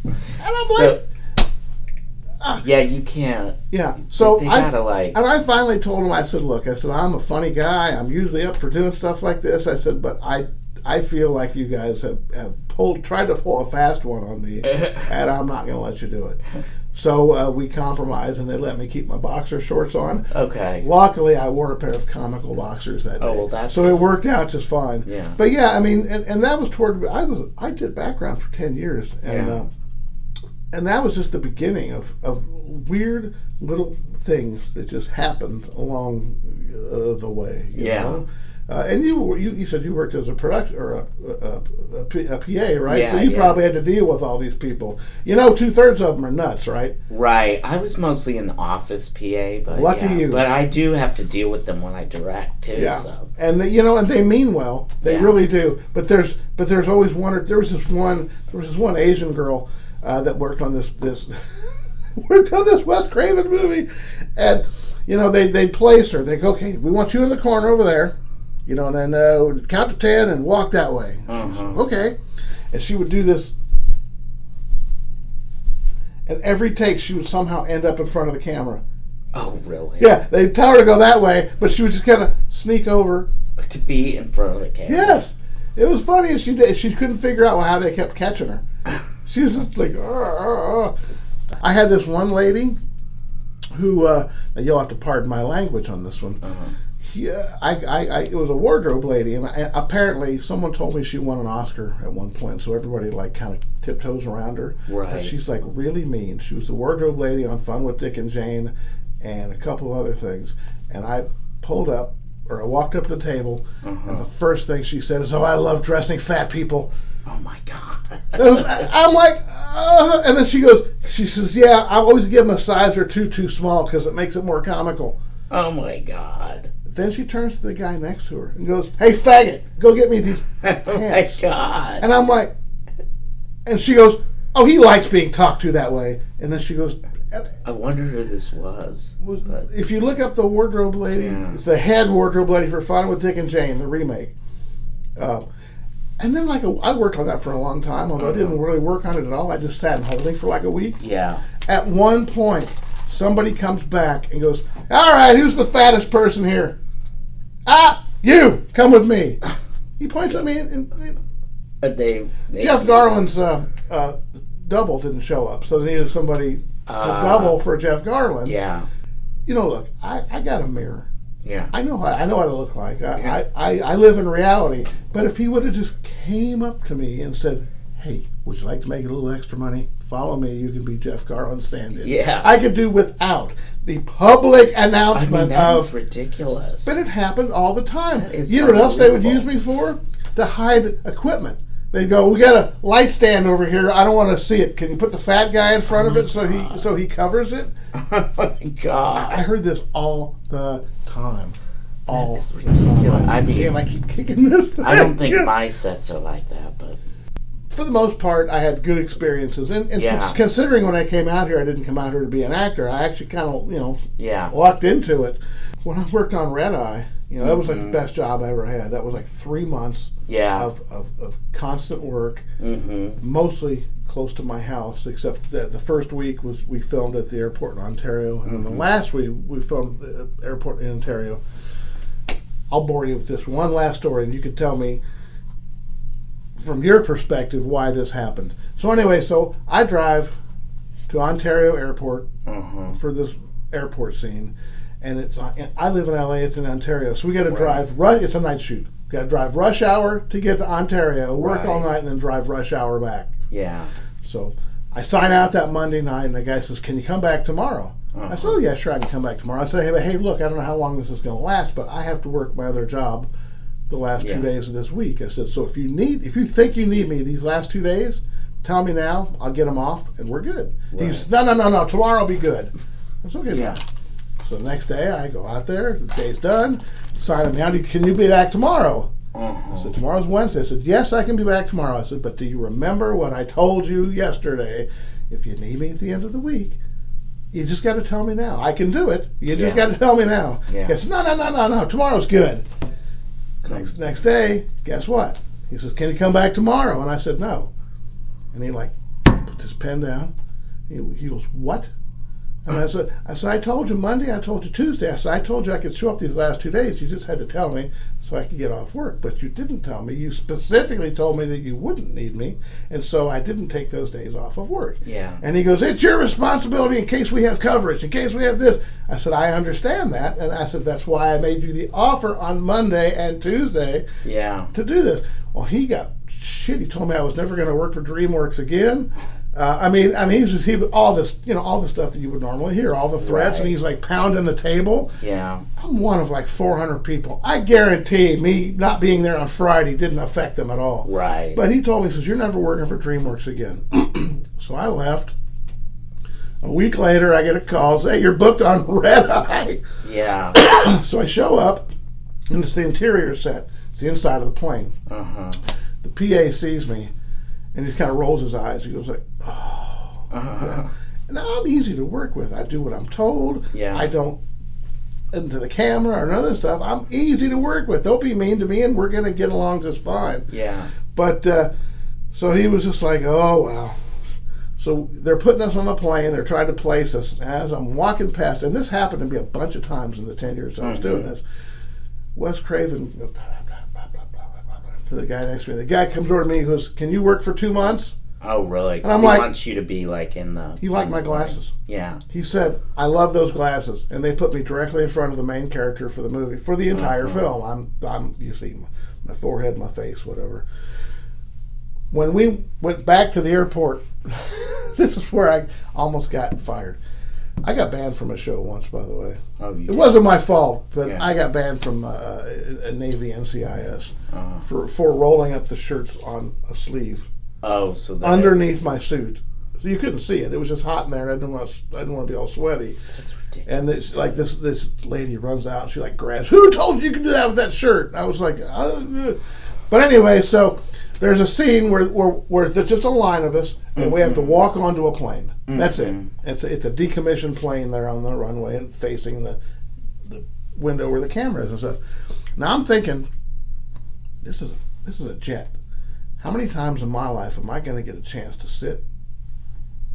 And I'm like, yeah, you can't. Yeah. So they gotta and I finally told him, I said, "Look, I'm a funny guy. I'm usually up for doing stuff like this." I said, "But I feel like you guys have tried to pull a fast one on me, and I'm not going to let you do it." So we compromised, and they let me keep my boxer shorts on. Okay. Luckily, I wore a pair of comical boxers that day. Oh, well, that's so good. It worked out just fine. Yeah. But yeah, I mean, and that was I did background for 10 years, and and that was just the beginning of weird little things that just happened along the way. You know? And you said you worked as a production or a PA, right? Yeah, so you probably had to deal with all these people. 2/3 of them are nuts, right? Right. I was mostly an office PA, but lucky you. But I do have to deal with them when I direct too. Yeah. So. And and they mean well. They really do. But there's always one. There was this one Asian girl that worked on this we're doing this Wes Craven movie, and they'd place her. They go, okay, we want you in the corner over there, and then count to 10 and walk that way. Okay, and she would do this, and every take she would somehow end up in front of the camera. Oh, really? Yeah, they'd tell her to go that way, but she would just kind of sneak over to be in front of the camera. Yes, it was funny. And she couldn't figure out how they kept catching her. She was just like, I had this one lady who, you'll have to pardon my language on this one. It was a wardrobe lady, and apparently someone told me she won an Oscar at one point, so everybody kind of tiptoes around her. Right. And she's really mean. She was the wardrobe lady on Fun with Dick and Jane, and a couple of other things. And I walked up to the table, and the first thing she said is, "Oh, I love dressing fat people." Oh my God. I'm like, and then she says, "Yeah, I always give them a size or two too small because it makes it more comical." Oh my God. Then she turns to the guy next to her and goes, "Hey, faggot, go get me these pants." Oh my God. And I'm like, and she goes, "Oh, he likes being talked to that way." And then she goes, I wonder who this was. If you look up the wardrobe lady, it's the head wardrobe lady for Fun with Dick and Jane, the remake. And then I worked on that for a long time, although I didn't really work on it at all. I just sat in holding for a week. Yeah. At one point, somebody comes back and goes, "All right, who's the fattest person here?" "Ah, you, come with me." He points at me, and Jeff Garland's double didn't show up, so they needed somebody to double for Jeff Garland. Yeah. Look, I got a mirror. Yeah. I know what I look like. I live in reality. But if he would have just came up to me and said, "Hey, would you like to make a little extra money? Follow me. You can be Jeff Garland stand-in." Yeah. I could do without the public announcement that's ridiculous. But it happened all the time. You know what else they would use me for? To hide equipment. They'd go, "We got a light stand over here. I don't want to see it. Can you put the fat guy in front of it so he covers it?" Oh my God. I heard this all the time. All that is ridiculous. I mean, I keep kicking this thing. I don't think my sets are like that, but for the most part, I had good experiences. And considering when I came out here, I didn't come out here to be an actor. I actually kind of, walked into it. When I worked on Red Eye, that was the best job I ever had. That was 3 months of constant work, mostly close to my house, except that the first week we filmed at the airport in Ontario, and then the last week we filmed at the airport in Ontario. I'll bore you with this one last story, and you can tell me from your perspective why this happened. So anyway, I drive to Ontario Airport for this airport scene, and I live in LA, it's in Ontario, so we got to drive. It's a night shoot. Got to drive rush hour to get to Ontario, work all night, and then drive rush hour back. Yeah. So I sign out that Monday night, and the guy says, "Can you come back tomorrow?" I said, "Oh yeah, sure, I can come back tomorrow." I said, "Hey, look, I don't know how long this is going to last, but I have to work my other job the last 2 days of this week." I said, "So if you think you need me these last 2 days, tell me now. I'll get them off, and we're good." Right. He said, No. Tomorrow will be good." I said, "Okay, fine." So the next day, I go out there. The day's done. Sign him down. "Can you be back tomorrow?" I said, "Tomorrow's Wednesday." I said, "Yes, I can be back tomorrow." I said, "But do you remember what I told you yesterday? If you need me at the end of the week, you just got to tell me now. I can do it. You just got to tell me now." He says, No. Tomorrow's good." Next day, guess what? He says, "Can you come back tomorrow?" And I said, "No." And he put his pen down. He goes, "What?" And I said, "I told you Monday, I told you Tuesday. I said, I told you I could show up these last 2 days. You just had to tell me so I could get off work. But you didn't tell me. You specifically told me that you wouldn't need me. And so I didn't take those days off of work." Yeah. And he goes, "It's your responsibility in case we have coverage, in case we have this." I said, "I understand that." And I said, "That's why I made you the offer on Monday and Tuesday to do this." Well, he got shit. He told me I was never going to work for DreamWorks again. He was just all this, all the stuff that you would normally hear, all the threats, and he's pounding the table. Yeah. I'm one of 400 people. I guarantee me not being there on Friday didn't affect them at all. Right. But he told me, he says, "You're never working for DreamWorks again." So I left. A week later, I get a call, say, "Hey, you're booked on Red Eye." Yeah. So I show up, and it's the interior set. It's the inside of the plane. The PA sees me, and he kind of rolls his eyes. He goes "Oh." Now I'm easy to work with. I do what I'm told. Yeah. I don't into the camera or none of this stuff. I'm easy to work with. Don't be mean to me, and we're gonna get along just fine. Yeah. But so he was just like, oh well. So they're putting us on the plane. They're trying to place us. As I'm walking past, and this happened to me a bunch of times in the 10 years I was doing this. Wes Craven goes, blah, blah, blah, blah, blah, blah, blah, to the guy next to me. The guy comes over to me and goes, "Can you work for 2 months?" Oh, really? And I'm he like, wants you to be like in the. He liked my glasses. Yeah. He said, "I love those glasses," and they put me directly in front of the main character for the movie for the entire film. I'm you see my forehead, my face, whatever. When we went back to the airport, this is where I almost got fired. I got banned from a show once, by the way. Oh, you It did? wasn't my fault, but Yeah. I got banned from a Navy NCIS for rolling up the shirts on a sleeve Oh, so that. underneath my suit. So you couldn't see it. It was just hot in there, and I didn't want to be all sweaty. That's ridiculous. And this lady runs out, and she like grabs, "Who told you could do that with that shirt?" And I was like, but anyway, so there's a scene where there's just a line of us, and we have to walk onto a plane. That's it. It's a decommissioned plane there on the runway and facing the window where the camera is and stuff. Now I'm thinking, this is a jet. How many times in my life am I going to get a chance to sit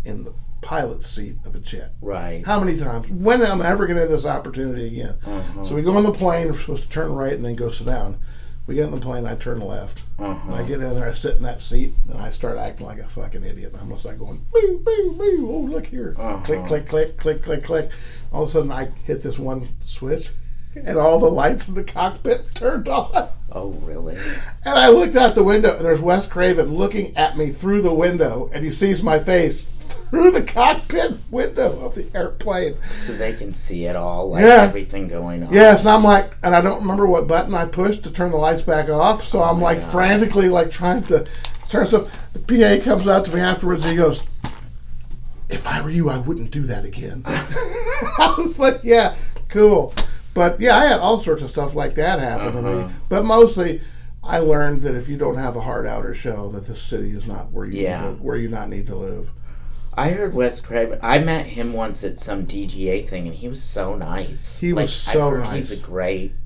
in the pilot's seat of a jet? Right. How many times? When am I ever going to have this opportunity again? So we go on the plane. We're supposed to turn right and then go sit down. We get in the plane. I turn left. And I get in there. I sit in that seat and I start acting like a fucking idiot. I'm just like going, boo, boo, boo. Oh, look here. Click, click, click, click, click, click. All of a sudden, I hit this one switch, and all the lights in the cockpit turned on. Oh, really? And I looked out the window, and there's Wes Craven looking at me through the window, and he sees my face through the cockpit window of the airplane. So they can see it all, like Yeah. everything going on. Yes, and I'm like, and I don't remember what button I pushed to turn the lights back off, so I'm my like God. frantically like trying to turn stuff. The PA comes out to me afterwards, and he goes, "If I were you, I wouldn't do that again." I was like, yeah, cool. But yeah, I had all sorts of stuff like that happen to me. But mostly, I learned that if you don't have a hard outer shell, that this city is not where you where you not need to live. I heard Wes Craven. I met him once at some DGA thing, and he was so nice. He was so I've heard nice.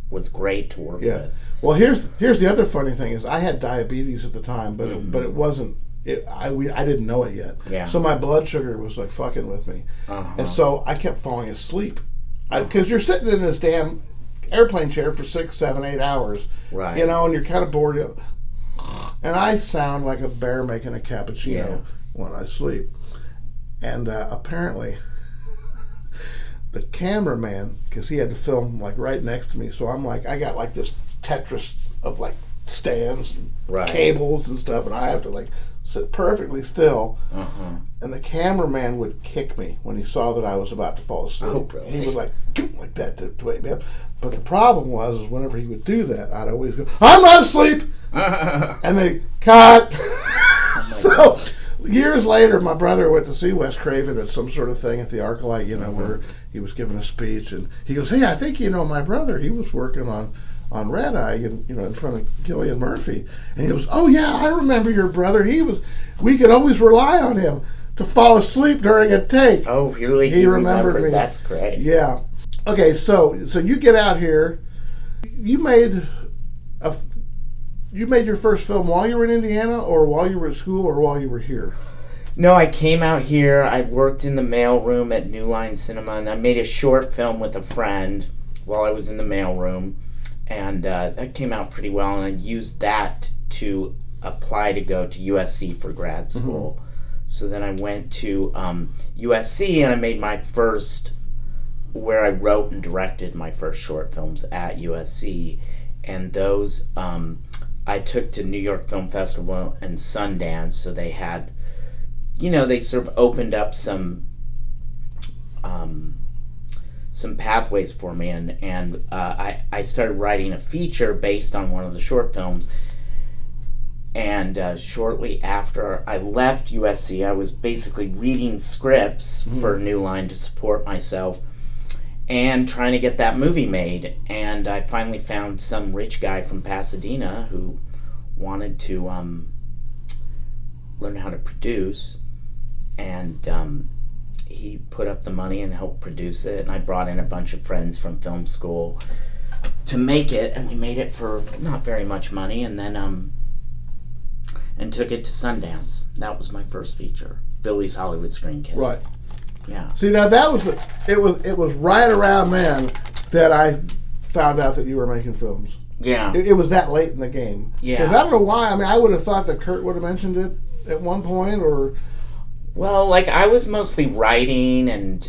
Was great to work with. Well, here's the other funny thing is I had diabetes at the time, but it wasn't. I didn't know it yet. Yeah. So my blood sugar was like fucking with me, and so I kept falling asleep. Because you're sitting in this damn airplane chair for 6, 7, 8 hours, Right. you know, and you're kind of bored. And I sound like a bear making a cappuccino when I sleep. And apparently, the cameraman, because he had to film like right next to me, so I'm like, I got like this Tetris of like stands and cables and stuff, and I have to like sit perfectly still. And the cameraman would kick me when he saw that I was about to fall asleep. Oh, really? He would like that to wake me up. But the problem was is whenever he would do that, I'd always go, "I'm not asleep," and then cut. So years later, my brother went to see Wes Craven at some sort of thing at the ArcLight, you know, where he was giving a speech, and he goes, "Hey, I think you know my brother. He was working on Red Eye, and in front of Gillian Murphy." And he goes, "Oh yeah, I remember your brother. We could always rely on him to fall asleep during a take." Oh, really? He remembered me. That's great. Yeah. Okay, so you get out here. You made your first film while you were in Indiana, or while you were at school, or while you were here? No, I came out here. I worked in the mailroom at New Line Cinema, and I made a short film with a friend while I was in the mailroom, and that came out pretty well. And I used that to apply to go to USC for grad school. So then I went to USC, and I made my first, where I wrote and directed my first short films at USC, and those I took to New York Film Festival and Sundance. So they had, they sort of opened up some pathways for me, and I started writing a feature based on one of the short films. And shortly after I left USC, I was basically reading scripts for New Line to support myself and trying to get that movie made. And I finally found some rich guy from Pasadena who wanted to learn how to produce. And he put up the money and helped produce it, and I brought in a bunch of friends from film school to make it, and we made it for not very much money, and then and took it to Sundance. That was my first feature, Billy's Hollywood Screen Kiss. Right. Yeah. See, now that was it was right around then that I found out that you were making films. Yeah. It was that late in the game. Yeah. Because I don't know why. I mean, I would have thought that Kurt would have mentioned it at one point, or. Well, like, I was mostly writing and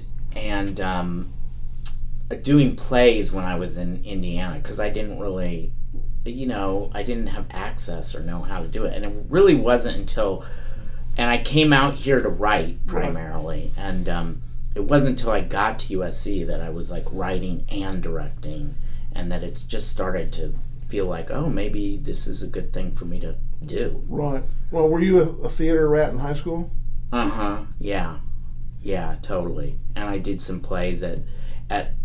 doing plays when I was in Indiana, because I didn't really, I didn't have access or know how to do it. And it really wasn't until, and I came out here to write primarily, and it wasn't until I got to USC that I was like writing and directing, and that it's just started to feel like, oh, maybe this is a good thing for me to do. Right. Well, were you a theater rat in high school? Yeah, totally. And I did some plays at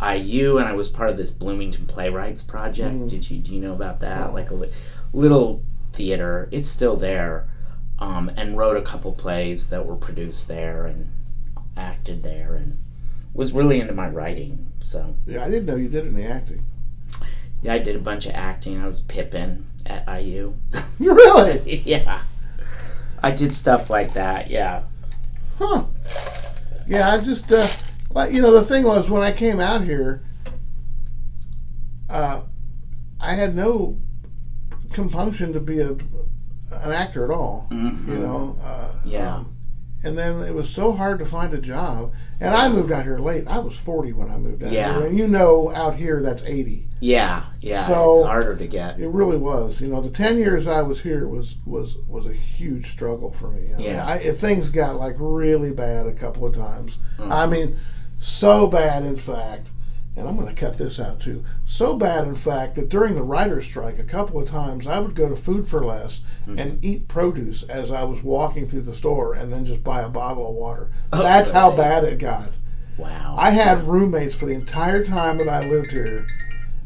IU, and I was part of this Bloomington Playwrights Project. Do you know about that? Oh. Like a little theater. It's still there. And wrote a couple plays that were produced there and acted there, and was really into my writing. So Yeah, I didn't know you did any acting. yeah, I did a bunch of acting. I was Pippin at IU. Really? Yeah. I did stuff like that, yeah. Huh. Yeah, I just, the thing was, when I came out here, I had no compunction to be an actor at all, Yeah. And then it was so hard to find a job, and I moved out here late. I was 40 when I moved out here, and out here that's 80. Yeah, So it's harder to get. It really was. The 10 years I was here was a huge struggle for me. Things got like really bad a couple of times. I mean, so bad, in fact, and I'm going to cut this out too, so bad, in fact, that during the writer's strike, a couple of times I would go to Food for Less and eat produce as I was walking through the store, and then just buy a bottle of water. That's how bad it got. Wow. I had roommates for the entire time that I lived here,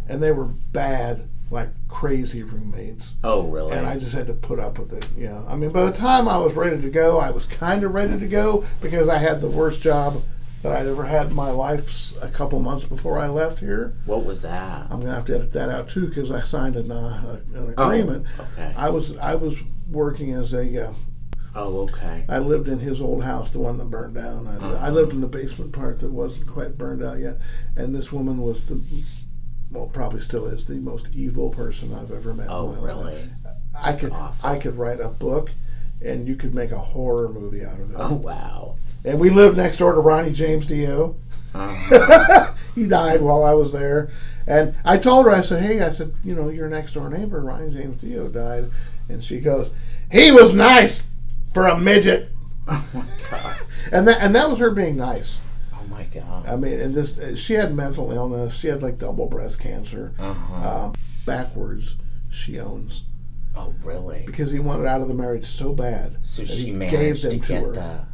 and they were bad, like crazy roommates. Oh, really? And I just had to put up with it. I mean, by the time I was ready to go, I was kind of ready to go, because I had the worst job that I'd ever had in my life a couple months before I left here. What was that? I'm going to have to edit that out too, because I signed an agreement. Oh, okay. I was working as a. Oh, okay. I lived in his old house, the one that burned down. I lived in the basement part that wasn't quite burned out yet, and this woman was probably still is the most evil person I've ever met. Oh, in my really? life. I could write a book, and you could make a horror movie out of it. Oh, wow. And we lived next door to Ronnie James Dio. He died while I was there. And I told her, I said, your next door neighbor, Ronnie James Dio, died. And she goes, he was nice for a midget. Oh, my God. And that was her being nice. Oh, my God. I mean, and she had mental illness. She had like double breast cancer. Backwards, she owns. Oh, really? Because he wanted out of the marriage so bad. So that she he managed gave them to get her.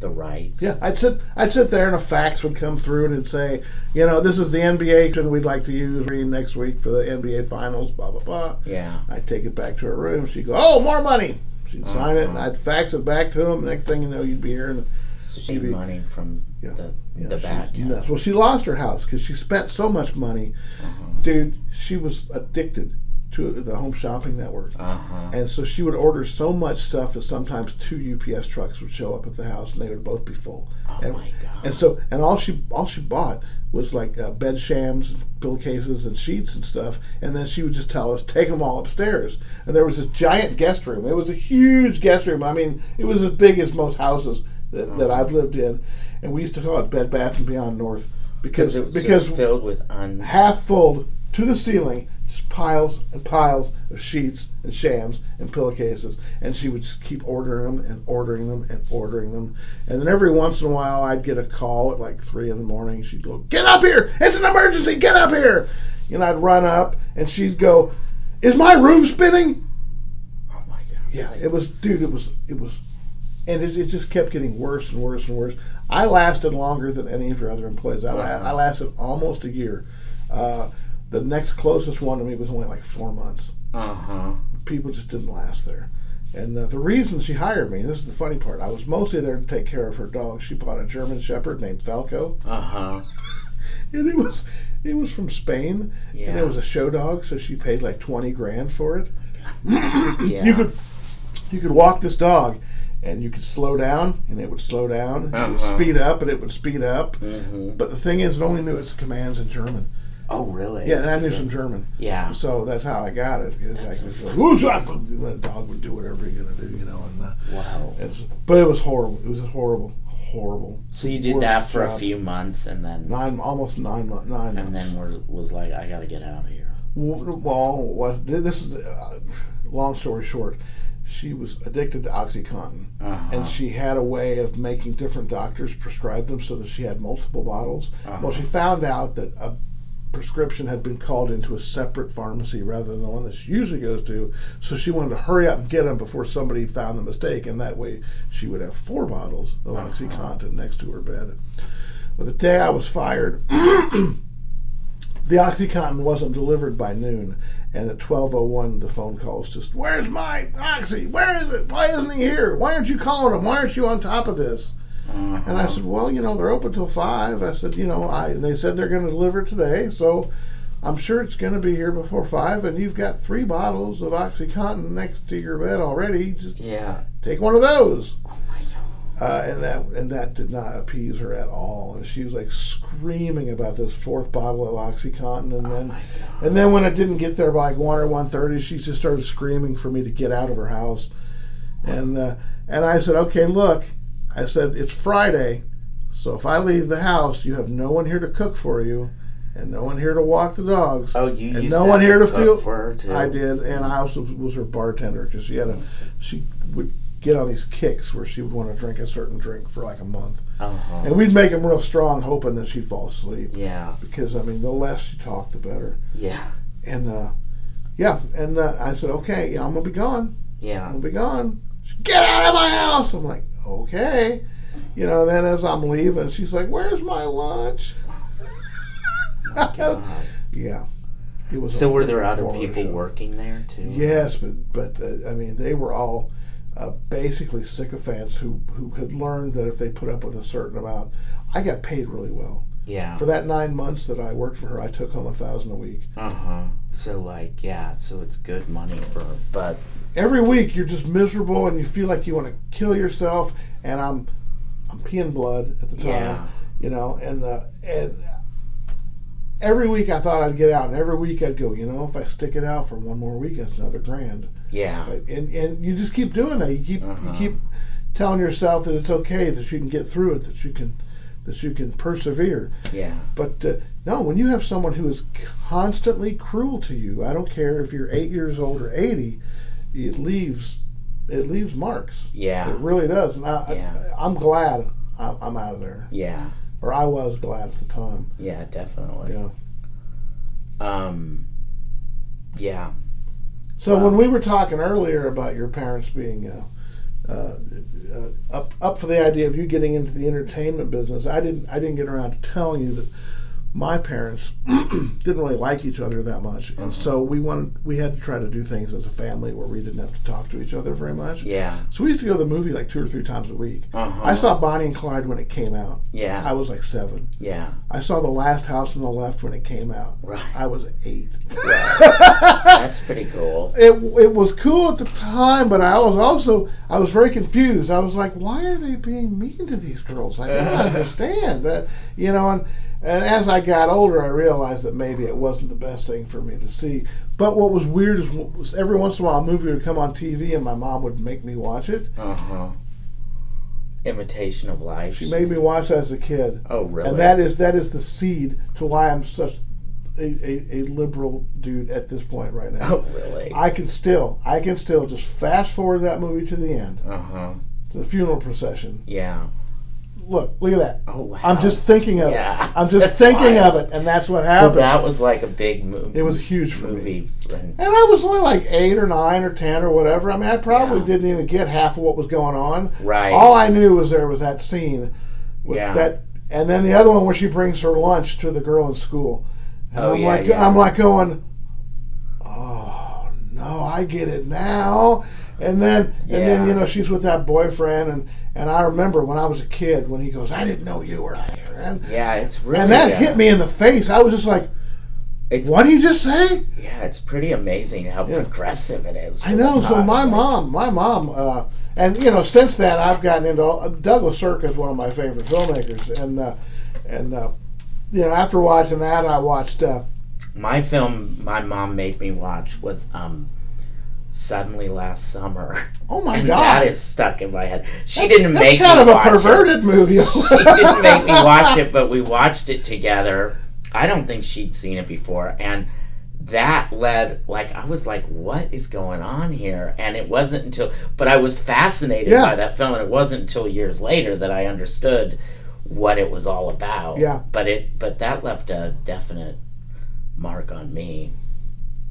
the rights. Yeah, I'd sit there, and a fax would come through, and it'd say, this is the NBA and we'd like to use next week for the NBA Finals, blah blah blah. Yeah. I'd take it back to her room. She'd go, oh, more money. She'd sign it, and I'd fax it back to him. Next thing you know, you'd be here. And So she had money from the bad guy. Well, she lost her house because she spent so much money. Dude, she was addicted to the Home Shopping Network. And so she would order so much stuff that sometimes 2 UPS trucks would show up at the house, and they would both be full. Oh, my God. And all she bought was like bed shams, pillowcases, and sheets and stuff. And then she would just tell us, take them all upstairs. And there was this giant guest room. It was a huge guest room. I mean, it was as big as most houses that I've lived in. And we used to call it Bed Bath and Beyond North because it was just filled with half full to the ceiling, just piles and piles of sheets and shams and pillowcases, and she would just keep ordering them and ordering them and ordering them. And then every once in a while I'd get a call at like 3 a.m. She'd go, get up here, it's an emergency, get up here. And I'd run up, and she'd go, is my room spinning? Oh my God. Yeah, it was, and it just kept getting worse and worse and worse. I lasted longer than any of her other employees. I lasted almost a year. The next closest one to me was only like 4 months. People just didn't last there. And the reason she hired me, this is the funny part, I was mostly there to take care of her dog. She bought a German Shepherd named Falco. Uh-huh. And it was from Spain, and it was a show dog, so she paid like $20,000 for it. Yeah. You could walk this dog, and you could slow down, and it would slow down. You would speed up, and it would speed up. Mm-hmm. But the thing is, it only knew its commands in German. Oh, really? Yeah, and I knew some German. Yeah. So that's how I got it. I could go, and the dog would do whatever you're gonna do, you know. And wow. But it was horrible. It was horrible. So you did that for a few months, and then almost 9 months. 9 months. And then was like, I gotta get out of here. Well, this is long story short. She was addicted to OxyContin, and she had a way of making different doctors prescribe them so that she had multiple bottles. Well, she found out that a prescription had been called into a separate pharmacy rather than the one that she usually goes to, so she wanted to hurry up and get them before somebody found the mistake, and that way she would have 4 bottles of OxyContin next to her bed. Well, the day I was fired, the OxyContin wasn't delivered by noon, and at 12:01 the phone call was just, "Where's my Oxy? Where is it? Why isn't he here? Why aren't you calling him? Why aren't you on top of this?" And I said, "Well, they're open till 5. I said, and they said they're going to deliver it today, so I'm sure it's going to be here before 5, and you've got 3 bottles of OxyContin next to your bed already. Just take one of those." Oh my God. And that did not appease her at all. And she was like screaming about this 4th bottle of OxyContin, and then when it didn't get there by like 1 or 1:30, she just started screaming for me to get out of her house. And I said, "Okay, look," I said, "it's Friday, so if I leave the house, you have no one here to cook for you, and no one here to walk the dogs. Oh, you and used no to one here to cook feel." For her too? I did, and I also was her bartender because she would get on these kicks where she would want to drink a certain drink for like a month, and we'd make them real strong, hoping that she'd fall asleep. Yeah. Because the less she talked, the better. Yeah. And I said, "Okay, I'm gonna be gone. Yeah. I'm gonna be gone. Get out of my house." I'm like, "Okay." Then as I'm leaving, she's like, "Where's my lunch?" My God. Yeah. It was. So were there other people working there too? Yes, but they were all basically sycophants who had learned that if they put up with a certain amount, I got paid really well. Yeah. For that 9 months that I worked for her, I took home $1,000 a week. So it's good money for her, but every week you're just miserable and you feel like you want to kill yourself. And I'm peeing blood at the time, and every week I thought I'd get out, and every week I'd go, if I stick it out for one more week, that's another $1,000. Yeah. And you just keep doing that. You keep telling yourself that it's okay, that you can get through it, that you can persevere. Yeah. But no, when you have someone who is constantly cruel to you, I don't care if you're 8 years old or 80, it leaves marks. Yeah. It really does. And I'm glad I'm out of there. Yeah. Or I was glad at the time. Yeah, definitely. Yeah. Yeah. So when we were talking earlier about your parents being up for the idea of you getting into the entertainment business, I didn't get around to telling you that my parents didn't really like each other that much, and so we had to try to do things as a family where we didn't have to talk to each other very much. Yeah. So we used to go to the movie like 2 or 3 times a week. I saw Bonnie and Clyde when it came out. Yeah. I was like 7. Yeah. I saw The Last House on the Left when it came out. Right. I was 8. Right. That's pretty cool. It was cool at the time, but I was very confused. I was like, why are they being mean to these girls? I don't understand that, and as I got older, I realized that maybe it wasn't the best thing for me to see. But what was weird is every once in a while a movie would come on TV and my mom would make me watch it. Imitation of Life. She made me watch that as a kid. Oh, really? And that is the seed to why I'm such a liberal dude at this point right now. Oh, really? I can still just fast forward that movie to the end. To the funeral procession. Yeah. Look at that. Oh, wow. I'm just thinking of it. I'm just That's thinking wild. of it, and that's what happened. So that was like a big movie. It was huge for me. And I was only like 8 or 9 or 10 or whatever. I mean, I probably didn't even get half of what was going on. Right. All I knew was there was that scene with that, and then the other one where she brings her lunch to the girl in school. And I'm like going, oh no, I get it now. And then you know, she's with that boyfriend, and I remember when I was a kid when he goes, I didn't know you were out here. And it's really, and that hit me in the face. I was just like, what did he just say? Yeah, it's pretty amazing how progressive it is. I know. So my mom, and you know, since then I've gotten into Douglas Sirk is one of my favorite filmmakers, and you know, after watching that, I watched. My film my mom made me watch was Suddenly Last Summer. Oh my and God! That is stuck in my head. She didn't make me watch it. That's kind of a perverted movie. She didn't make me watch it, but we watched it together. I don't think she'd seen it before, and that led, like, I was like, what is going on here? And it wasn't until, but I was fascinated by that film, and it wasn't until years later that I understood what it was all about. Yeah. But that left a definite mark on me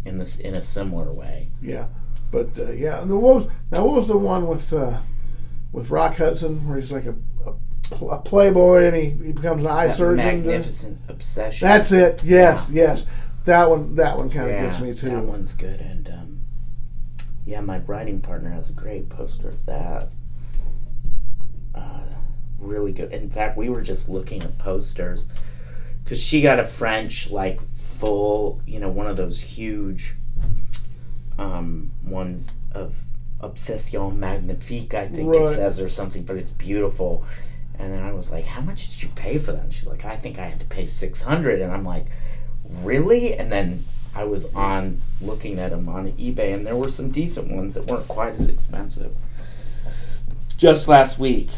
in a similar way. Yeah. But yeah, and what was the one with Rock Hudson where he's like a playboy and he becomes an eye surgeon? Magnificent Obsession. That's it. Yes. That one kind of gets me too. That one's good, and my writing partner has a great poster of that. Really good. In fact, we were just looking at posters because she got a French like full, you know, one of those huge ones of Obsession Magnifique, I think it says, or something, but it's beautiful. And then I was like, how much did you pay for that? And she's like, I think I had to pay $600. And I'm like, really? And then I was on looking at them on eBay, and there were some decent ones that weren't quite as expensive. Just last week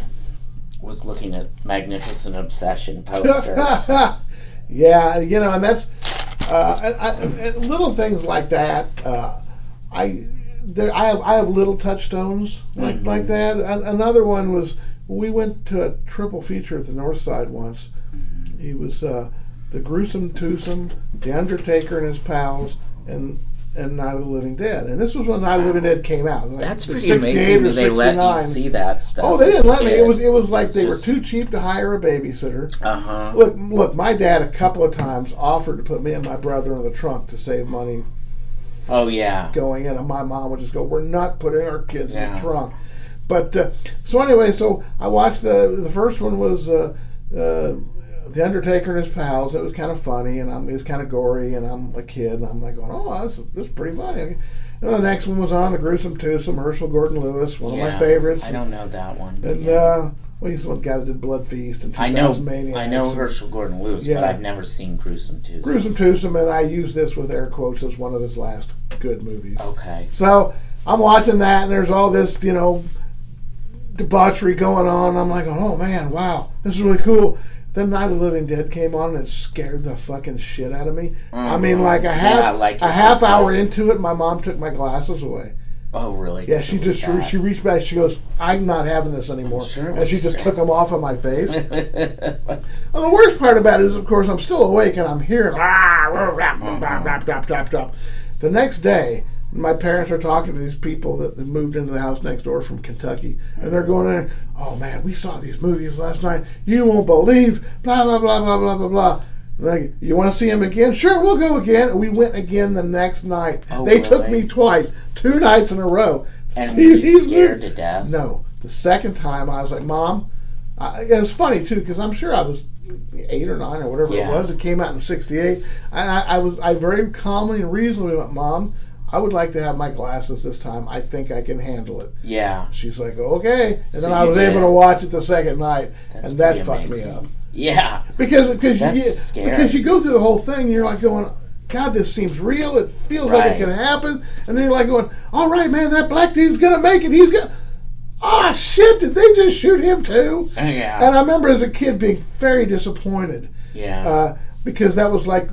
was looking at Magnificent Obsession posters. Yeah, you know, and that's and little things like that. I have little touchstones like that. Another one was, we went to a triple feature at the North Side once. He was The Gruesome Twosome, The Undertaker and His Pals, and Night of the Living Dead. And this was when Night of the Living Dead came out. Like that's pretty amazing that they let you see that stuff. Oh, they didn't let me. It was like they were too cheap to hire a babysitter. Look, my dad a couple of times offered to put me and my brother in the trunk to save money. Oh yeah. Going in, and my mom would just go, "We're not putting our kids in the trunk." But so anyway, so I watched the first one was The Undertaker and His Pals. It was kind of funny, and it was kind of gory, and I'm a kid, and I'm like going, oh, that's pretty funny. And the next one was on The Gruesome Twosome, Herschel Gordon Lewis, one of my favorites. I don't know that one. And he's the one guy that did Blood Feast and 2000 Maniacs. I know Herschel Gordon Lewis, but I've never seen Gruesome Twosome. Gruesome Twosome, and I use this with air quotes as one of his last good movies. Okay. So I'm watching that, and there's all this, you know, debauchery going on. And I'm like, oh man, wow, this is really cool. Then Night of the Living Dead came on, and it scared the fucking shit out of me. I mean, like a half hour into it, my mom took my glasses away. Oh, really? Yeah, she reached back, she goes, I'm not having this anymore. And she just took them off of my face. Well, the worst part about it is, of course, I'm still awake, and I'm hearing, The next day, my parents are talking to these people that moved into the house next door from Kentucky, and they're going in, oh man, we saw these movies last night, you won't believe, blah, blah, blah, blah, blah, blah, blah. Like, you want to see them again? Sure, we'll go again. And we went again the next night. They took me twice, 2 nights in a row. And were you scared to death? No. The second time, I was like, Mom, it was funny too, because I'm sure I was 8 or 9 or whatever it was. It came out in '68. And I very calmly and reasonably went, Mom, I would like to have my glasses this time. I think I can handle it. Yeah. She's like, okay. And then I was able to watch it the second night, and that fucked me up. Yeah. Because you go through the whole thing, and you're like going, God, this seems real. It feels like it can happen. And then you're like going, all right, man, that black dude's going to make it. He's going to... Oh, shit, did they just shoot him too? Yeah. And I remember as a kid being very disappointed. Yeah. Because that was like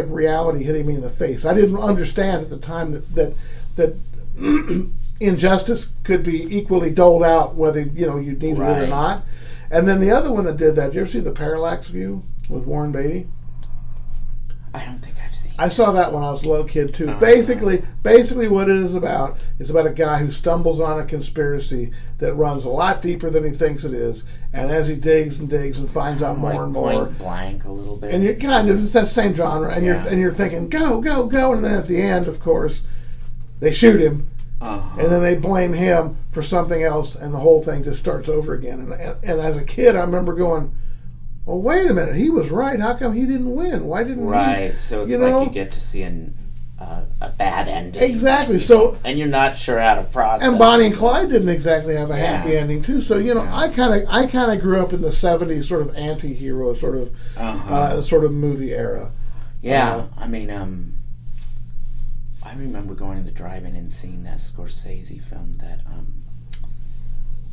reality hitting me in the face. I didn't understand at the time that injustice could be equally doled out whether you needed it or not. And then the other one that did that, did you ever see The Parallax View with Warren Beatty? I don't think I've seen it. I saw that when I was a little kid too. Basically what it is about a guy who stumbles on a conspiracy that runs a lot deeper than he thinks it is, and as he digs and digs and finds out more and more, Point Blank a little bit. and you're kind of, it's that same genre, and you're thinking go, and then at the end, of course, they shoot him, and then they blame him for something else, and the whole thing just starts over again. And as a kid, I remember going, well, wait a minute, he was right. How come he didn't win? Why didn't he? Right, so it's like you get to see a bad ending. Exactly. So, and you're not sure how to process. And Bonnie and Clyde didn't exactly have a happy ending too. So I kind of grew up in the '70s sort of anti-hero sort of movie era. Yeah, I mean, I remember going to the drive-in and seeing that Scorsese film. That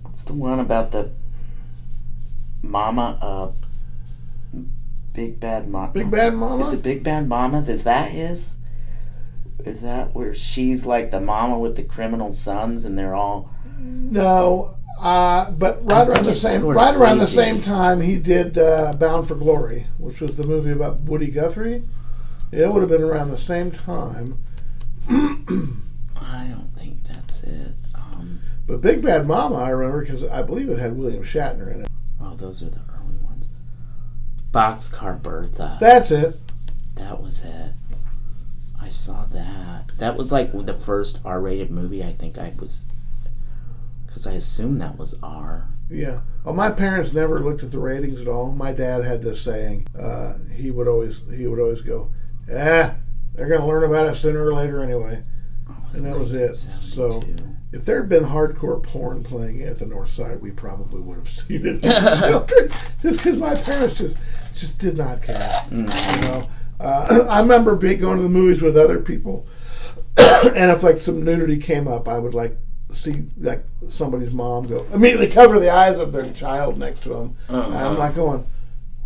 what's the one about the mama? Big Bad Mama. Big Bad Mama. Is it Big Bad Mama? Is that his? Is that where she's like the mama with the criminal sons and they're all? No, but right around the same time he did Bound for Glory, which was the movie about Woody Guthrie. It would have been around the same time. I don't think that's it. But Big Bad Mama, I remember because I believe it had William Shatner in it. Oh, those are the early ones. Boxcar Bertha. That's it. That was it. I saw that. That was like the first R-rated movie I think I was, because I assumed that was R. Yeah. Well, my parents never looked at the ratings at all. My dad had this saying. He would always go, they're going to learn about it sooner or later anyway. And that was it. So if there had been hardcore porn playing at the North Side, we probably would have seen it as children. Just because my parents just did not care. Mm-hmm. I remember going to the movies with other people, and if like some nudity came up, I would like see like somebody's mom go immediately cover the eyes of their child next to them, and I'm like going,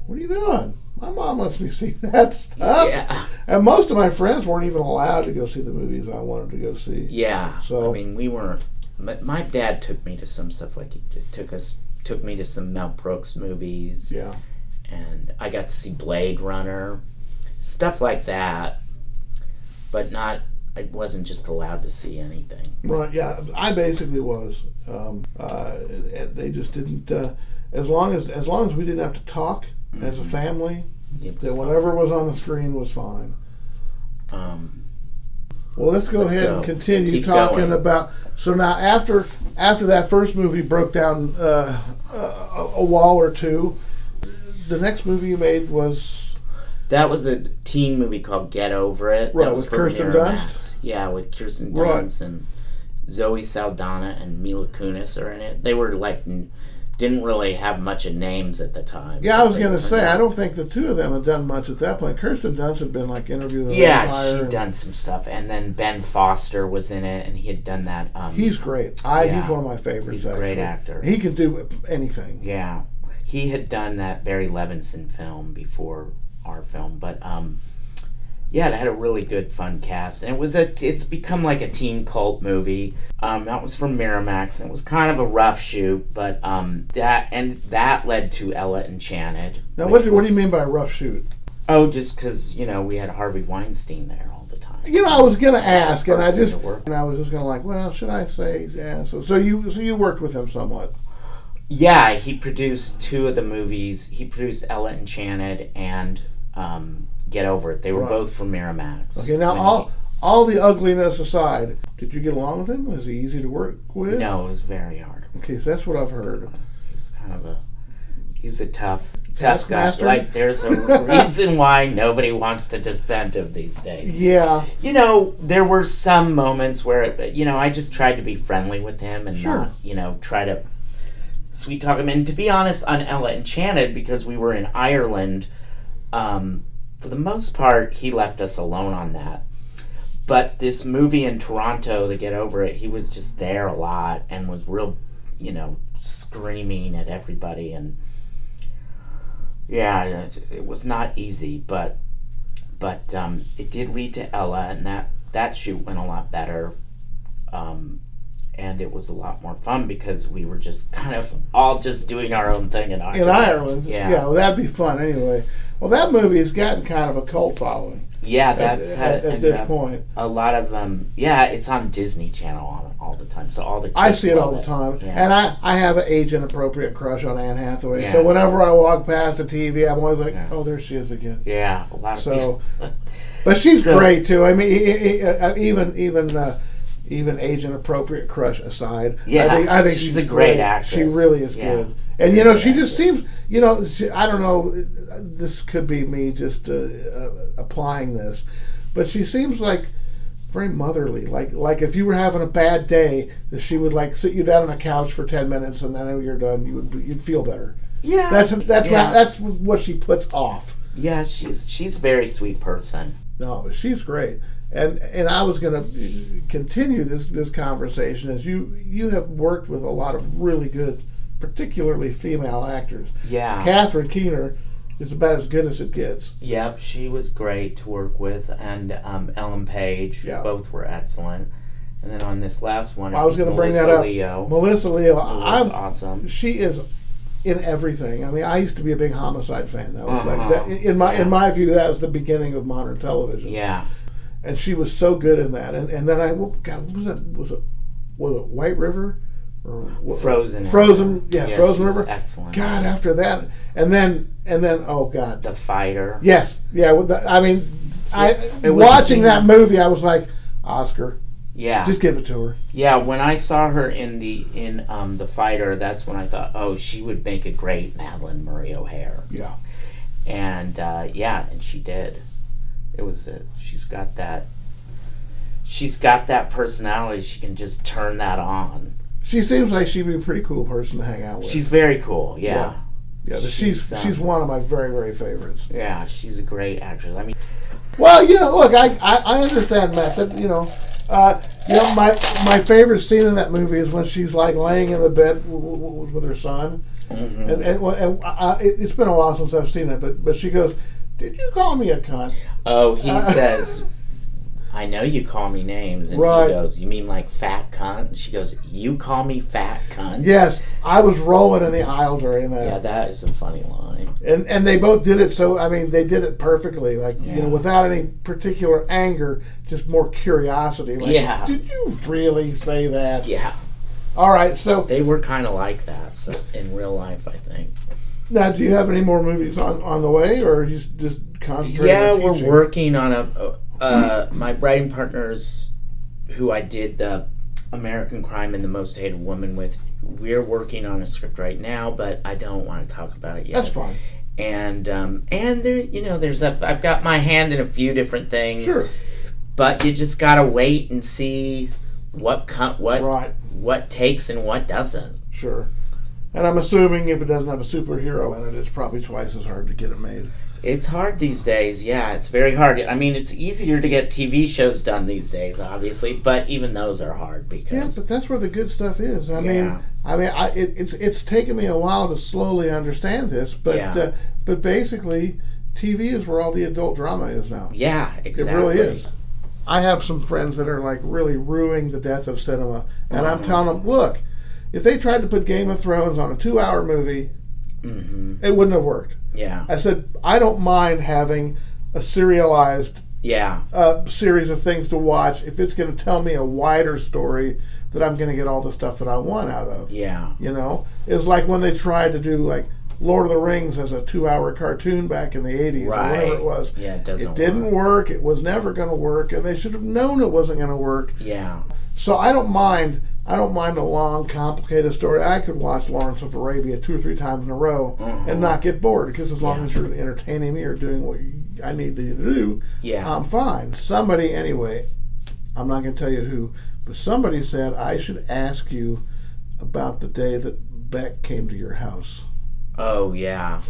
"What are you doing? My mom lets me see that stuff." Yeah. And most of my friends weren't even allowed to go see the movies I wanted to go see. Yeah. So I mean, we weren't. My dad took me to some stuff like he took me to some Mel Brooks movies. Yeah. And I got to see Blade Runner. Stuff like that, but I wasn't just allowed to see anything. Right, yeah, I basically was. They just didn't. As long as we didn't have to talk as a family, then whatever was on the screen was fine. Well, let's go ahead and continue talking about. So now, after that first movie broke down a wall or two, the next movie you made was. That was a teen movie called Get Over It. Right, that was with Kirsten Dunst? Yeah, with Kirsten Dunst and Zoe Saldana and Mila Kunis are in it. They were like, didn't really have much of names at the time. Yeah, I was going to say, I don't think the two of them had done much at that point. Kirsten Dunst had been like interviewing the Vampire. She'd done some stuff. And then Ben Foster was in it, and he had done that. He's great. He's one of my favorites. He's a great actor. He can do anything. Yeah. He had done that Barry Levinson film before our film, but it had a really good fun cast, and it's become like a teen cult movie. That was from Miramax, and it was kind of a rough shoot, but that led to Ella Enchanted. Now what do you mean by a rough shoot? Oh, just because we had Harvey Weinstein there all the time. I was gonna ask, and I was just gonna like, well, should I say yeah? So you worked with him somewhat. Yeah, he produced two of the movies. He produced Ella Enchanted and Get Over It. They were both from Miramax. Okay, now all the ugliness aside, did you get along with him? Was he easy to work with? No, it was very hard. Okay, so that's what I've heard. He's a tough guy. Like, there's a reason why nobody wants to defend him these days. Yeah. There were some moments where, I just tried to be friendly with him and not, try to sweet talk him. And to be honest, on Ella Enchanted, because we were in Ireland, for the most part, he left us alone on that. But this movie in Toronto, The Get Over It, he was just there a lot and was real, screaming at everybody. And yeah, it was not easy, but it did lead to Ella, and that shoot went a lot better. And it was a lot more fun because we were just kind of all just doing our own thing in Ireland. In Ireland? Yeah. Yeah, well, that'd be fun anyway. Well, that movie has gotten kind of a cult following. Yeah, that's at this point. A lot of it's on Disney Channel all the time. So all the kids I see it all the time. Yeah. And I have an age-inappropriate crush on Anne Hathaway. Yeah. So whenever I walk past the TV, I'm always like, oh, there she is again. Yeah, a lot of people. But she's great too. I mean, even even age-inappropriate crush aside. Yeah, I think she's a great actress. She really is good. And, she just seems, I don't know, this could be me just applying this, but she seems like very motherly. Like if you were having a bad day, that she would like sit you down on a couch for 10 minutes, and then when you're done, you'd feel better. Yeah. That's what she puts off. Yeah, she's a very sweet person. No, she's great. And I was going to continue this conversation, as you have worked with a lot of really good, particularly female actors. Yeah. Catherine Keener is about as good as it gets. Yep, she was great to work with, and Ellen Page, both were excellent. And then on this last one, I was going to bring that up. Melissa Leo was awesome. She is in everything. I mean, I used to be a big Homicide fan. That was like that, in my view, that was the beginning of modern television. Yeah. And she was so good in that. And then what was that? Was it White River? Frozen. Yeah, Frozen River. Excellent. God, after that, and then, oh God, The Fighter. Yes, yeah. Watching that movie, I was like, Oscar. Yeah. Just give it to her. Yeah, when I saw her in The Fighter, that's when I thought, oh, she would make a great Madeleine Murray O'Hare. Yeah. And and she did. She's got that personality. She can just turn that on. She seems like she'd be a pretty cool person to hang out with. She's very cool. Yeah. Yeah. She's one of my very, very favorites. Yeah, she's a great actress. I mean, well, look, I understand, Matt. That my favorite scene in that movie is when she's like laying in the bed with her son, and it's been a while since I've seen it, but she goes, "Did you call me a cunt?" Oh, he says, "I know you call me names," and right. He goes, "You mean like fat cunt?" And she goes, "You call me fat cunt?" Yes, I was rolling in the aisle during that. Yeah, that is a funny line. And they both did it. So I mean, they did it perfectly. Like without any particular anger, just more curiosity. Like, did you really say that? Yeah. All right, so they were kind of like that. So in real life, I think. Now, do you have any more movies on the way, or are you just concentrating? Yeah, on teaching? We're working on my writing partners, who I did American Crime and the Most Hated Woman with. We're working on a script right now, but I don't want to talk about it yet. That's fine. And there, I've got my hand in a few different things. Sure. But you just gotta wait and see what takes and what doesn't. Sure. And I'm assuming if it doesn't have a superhero in it, it's probably twice as hard to get it made. It's hard these days, yeah. It's very hard. I mean, it's easier to get TV shows done these days, obviously, but even those are hard because. Yeah, but that's where the good stuff is. I mean, it's taken me a while to slowly understand this, but basically, TV is where all the adult drama is now. Yeah, exactly. It really is. I have some friends that are like really ruining the death of cinema, and I'm telling them, look, if they tried to put Game of Thrones on a 2-hour movie, it wouldn't have worked. Yeah. I said, I don't mind having a serialized series of things to watch if it's going to tell me a wider story that I'm going to get all the stuff that I want out of. Yeah. It was like when they tried to do like Lord of the Rings as a 2-hour cartoon back in the 80s or whatever it was. Yeah, it didn't work. It was never going to work, and they should have known it wasn't going to work. Yeah. So I don't mind a long, complicated story. I could watch Lawrence of Arabia 2 or 3 times in a row and not get bored, because as long as you're entertaining me or doing what I need to do, I'm fine. Somebody, anyway, I'm not going to tell you who, but somebody said I should ask you about the day that Beck came to your house. Oh, yeah.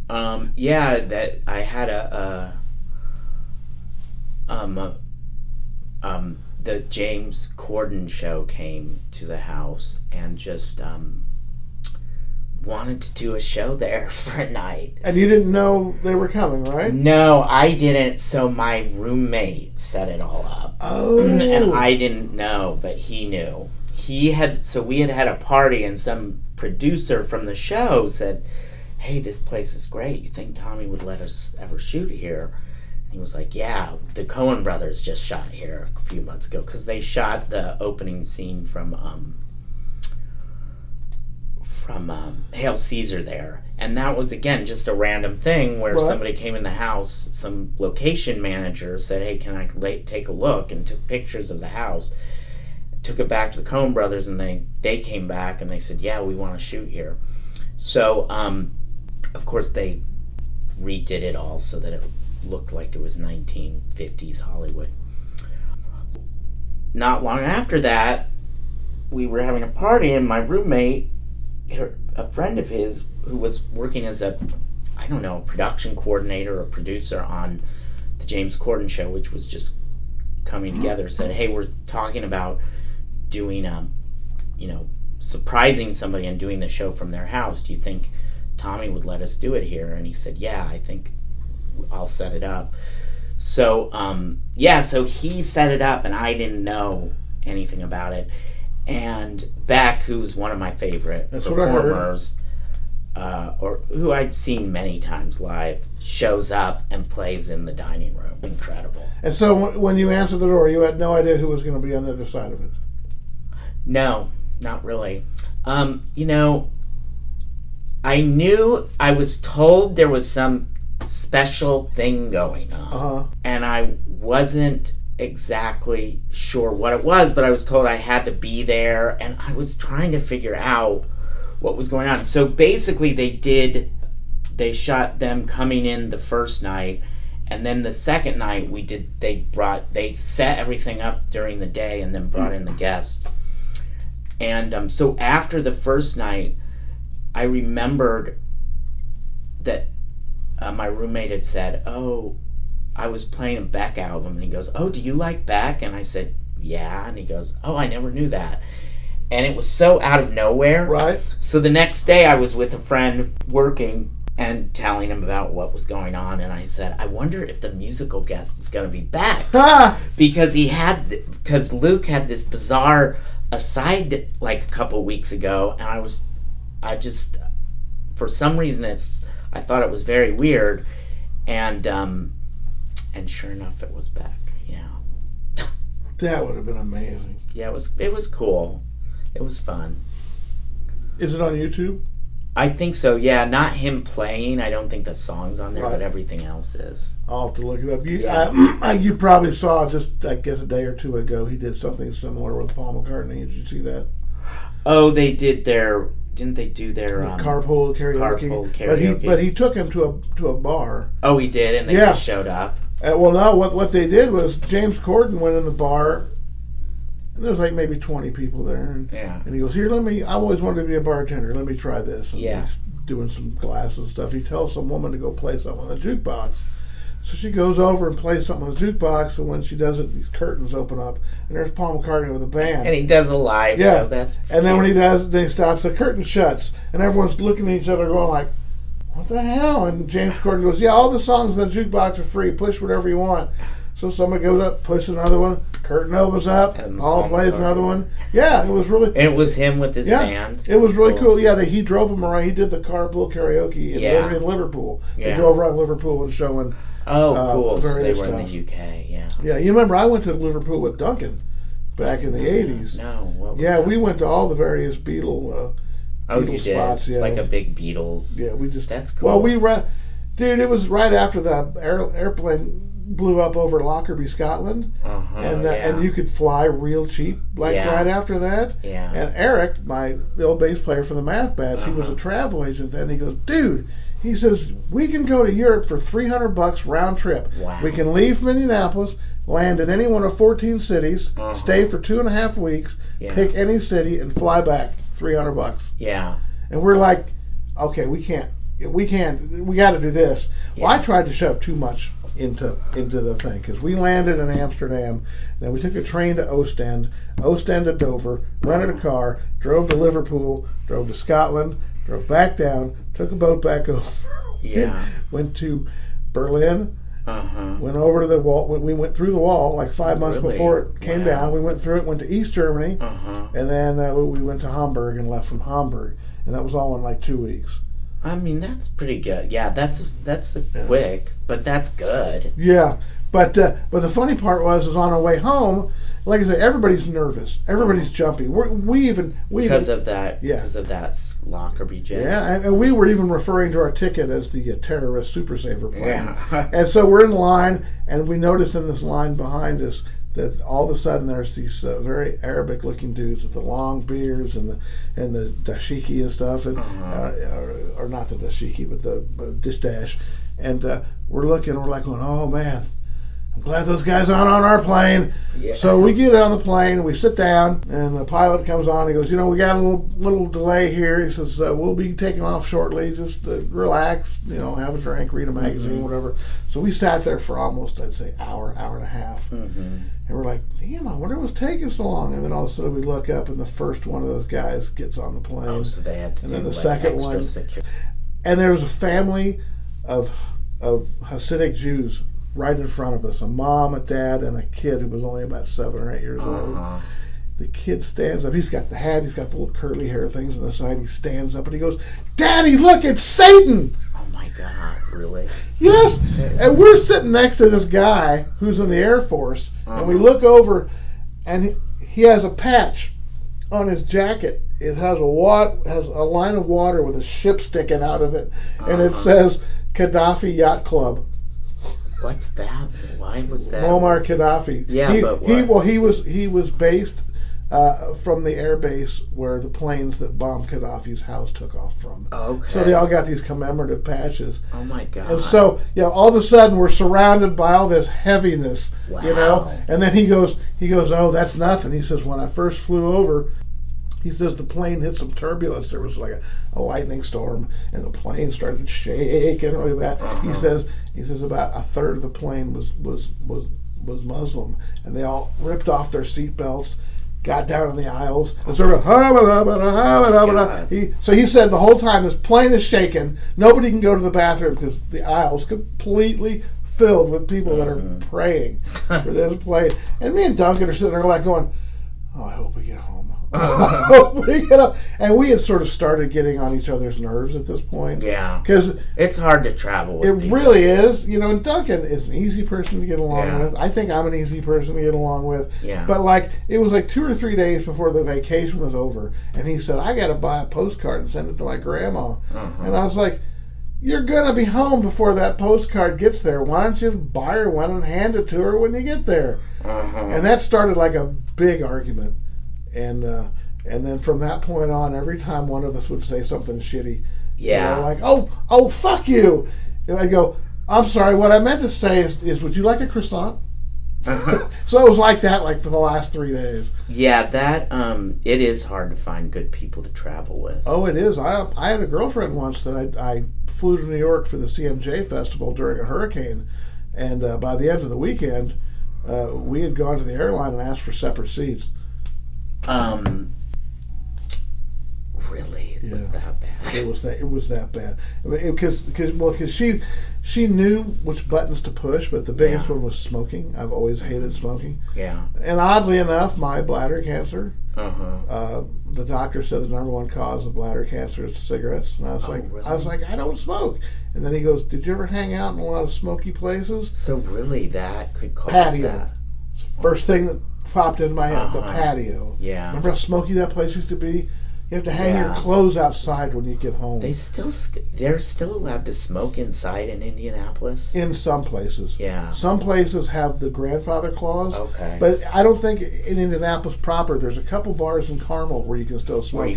That I had the James Corden show came to the house and just wanted to do a show there for a night. And you didn't know they were coming, right? No, I didn't. So my roommate set it all up. Oh. And I didn't know, but he knew. We had a party, and some producer from the show said, "Hey, this place is great. You think Tommy would let us ever shoot here?" He was like, "Yeah, the Coen brothers just shot here a few months ago," because they shot the opening scene from Hail Caesar there. And that was, again, just a random thing where somebody came in the house, some location manager said, hey, can I take a look, and took pictures of the house, took it back to the Coen brothers, and they came back and they said, yeah, we want to shoot here. So, of course, they redid it all so that it looked like it was 1950s Hollywood. Not long after that, we were having a party, and my roommate, a friend of his who was working as a production coordinator or producer on the James Corden show, which was just coming together, said, hey, we're talking about doing surprising somebody and doing the show from their house. Do you think Tommy would let us do it here? And he said, yeah, I think I'll set it up. So so he set it up, and I didn't know anything about it. And Beck, who's one of my favorite performers, or who I've seen many times live, shows up and plays in the dining room. Incredible. And so when you answered the door, you had no idea who was going to be on the other side of it? No, not really. I knew, I was told there was some special thing going on, and I wasn't exactly sure what it was, but I was told I had to be there, and I was trying to figure out what was going on. So basically they shot them coming in the first night, and then the second night they set everything up during the day and then brought in the guests. And so after the first night, I remembered that my roommate had said, oh, I was playing a Beck album, and he goes, oh, do you like Beck? And I said, yeah. And he goes, oh, I never knew that. And it was so out of nowhere. Right. So the next day I was with a friend working and telling him about what was going on, and I said, I wonder if the musical guest is going to be Beck. Because Luke had this bizarre aside like a couple weeks ago, and I just for some reason I thought it was very weird, and sure enough it was Beck. Yeah. That would have been amazing. Yeah, it was cool. It was fun. Is it on YouTube? I think so, yeah. Not him playing. I don't think the song's on there, but everything else is. I'll have to look it up. You probably saw just, I guess, a day or two ago, he did something similar with Paul McCartney. Did you see that? Oh, they did didn't they do their carpool karaoke? But he took him to a bar. Oh, he did, and they just showed up. Well, no, what they did was James Corden went in the bar. And there was like maybe 20 people there, and he goes, here, I always wanted to be a bartender. Let me try this. And he's doing some glasses and stuff. He tells some woman to go play something on the jukebox. So she goes over and plays something on the jukebox, and when she does it, these curtains open up, and there's Paul McCartney with a band. And he does a live. Yeah. That's and then when he does, then he stops, the curtain shuts, and everyone's looking at each other going like, what the hell? And James Corden goes, yeah, all the songs on the jukebox are free. Push whatever you want. So somebody goes up, pushes another one, curtain opens up, and Paul plays another one. Yeah, it was really... And it was him with his band. It was really cool. Yeah, he drove them around. He did the carpool karaoke in Liverpool. They drove around Liverpool and showing cool. So they were stuff. In the UK, yeah. Yeah, you remember I went to Liverpool with Duncan back in the 80s. No, what was that? We went to all the various Beatle spots. Yeah. Like a big Beatles. Yeah, we just... That's cool. Well, dude, it was right after the airplane blew up over Lockerbie, Scotland, and you could fly real cheap right after that. Yeah. And Eric, the old bass player for the Math Bats, he was a travel agent then. He goes, dude, he says, we can go to Europe for $300 round trip. Wow. We can leave from Indianapolis, land in any one of 14 cities, stay for 2.5 weeks, pick any city, and fly back. $300. Yeah. And we're like, okay, we can't. We got to do this. Yeah. Well, I tried to shove too much into the thing, because we landed in Amsterdam, then we took a train to Ostend to Dover, rented a car, drove to Liverpool, drove to Scotland, drove back down, took a boat back over, went to Berlin, went over to the wall. We went through the wall like 5 months before it came down. We went through it, went to East Germany, and then we went to Hamburg and left from Hamburg, and that was all in like 2 weeks. I mean, that's pretty good. Yeah, that's quick, but that's good. Yeah, but the funny part was on our way home, like I said, everybody's nervous, everybody's jumpy. We even because of that Lockerbie jet. Yeah, and we were even referring to our ticket as the terrorist Super Saver plane. Yeah. And so we're in line, and we notice in this line behind us that all of a sudden there's these very Arabic-looking dudes with the long beards and the dashiki and stuff, and or not the dashiki, but the distache. And we're looking, we're like going, oh man, I'm glad those guys aren't on our plane. Yeah. So we get on the plane, we sit down, and the pilot comes on. He goes, we got a little delay here. He says, we'll be taking off shortly. Just relax, have a drink, read a magazine, whatever. So we sat there for almost, I'd say, hour and a half. Mm-hmm. And we're like, damn, I wonder what's taking so long. And then all of a sudden we look up, and the first one of those guys gets on the plane. Oh, so they had to and do then the like second extra one. security. And there was a family of Hasidic Jews right in front of us, a mom, a dad, and a kid who was only about 7 or 8 years old. The kid stands up. He's got the hat. He's got the little curly hair things on the side. He stands up and he goes, Daddy, look, it's Satan! Oh my God, really? Yes! And we're sitting next to this guy who's in the Air Force, and we look over, and he has a patch on his jacket. It has a line of water with a ship sticking out of it, and it says Gaddafi Yacht Club. What's that? Why was that? Muammar Gaddafi. Yeah, but what? He was based from the air base where the planes that bombed Gaddafi's house took off from. Okay. So they all got these commemorative patches. Oh my God. And so, all of a sudden we're surrounded by all this heaviness, Wow. And then he goes, oh, that's nothing. He says, when I first flew over, he says the plane hit some turbulence. There was like a lightning storm, and the plane started shaking really bad. He says about a third of the plane was Muslim, and they all ripped off their seatbelts, got down in the aisles, and sort of So he said the whole time this plane is shaking. Nobody can go to the bathroom because the aisle's completely filled with people that are praying for this plane. And me and Duncan are sitting there like going, oh, I hope we get home. And we had sort of started getting on each other's nerves at this point. Yeah. Because it's hard to travel with people. Really is. And Duncan is an easy person to get along with. I think I'm an easy person to get along with. Yeah. But it was like 2 or 3 days before the vacation was over, and he said, I got to buy a postcard and send it to my grandma. And I was like, you're going to be home before that postcard gets there. Why don't you buy her one and hand it to her when you get there? And that started like a big argument. And then from that point on, every time one of us would say something shitty, like, oh, fuck you. And I'd go, I'm sorry, what I meant to say is would you like a croissant? So it was like that for the last 3 days. Yeah, that, it is hard to find good people to travel with. Oh, it is. I had a girlfriend once that I flew to New York for the CMJ festival during a hurricane, and by the end of the weekend, we had gone to the airline and asked for separate seats. Really? It was that bad? It was that bad. Because she knew which buttons to push, but the biggest one was smoking. I've always hated smoking. Yeah. And oddly enough, my bladder cancer. The doctor said the number one cause of bladder cancer is cigarettes, and I was really? I don't smoke. And then he goes, did you ever hang out in a lot of smoky places? So really, that could cause patio. That. First thing that popped into my head, the patio. Yeah. Remember how smoky that place used to be? You have to hang your clothes outside when you get home. They're still allowed to smoke inside in Indianapolis? In some places. Yeah. Some places have the grandfather clause. Okay. But I don't think in Indianapolis proper, there's a couple bars in Carmel where you can still smoke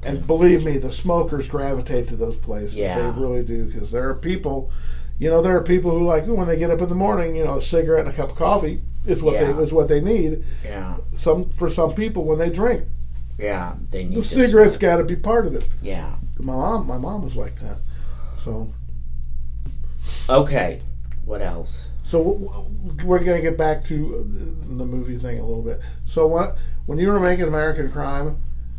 And believe me, the smokers gravitate to those places. Yeah. They really do, because there are people, who when they get up in the morning, a cigarette and a cup of coffee is what they need. Yeah. For some people when they drink. Yeah, they need the cigarette's got to be part of it. Yeah. My mom was like that. So. Okay. What else? So we're gonna get back to the movie thing a little bit. So when you were making American Crime,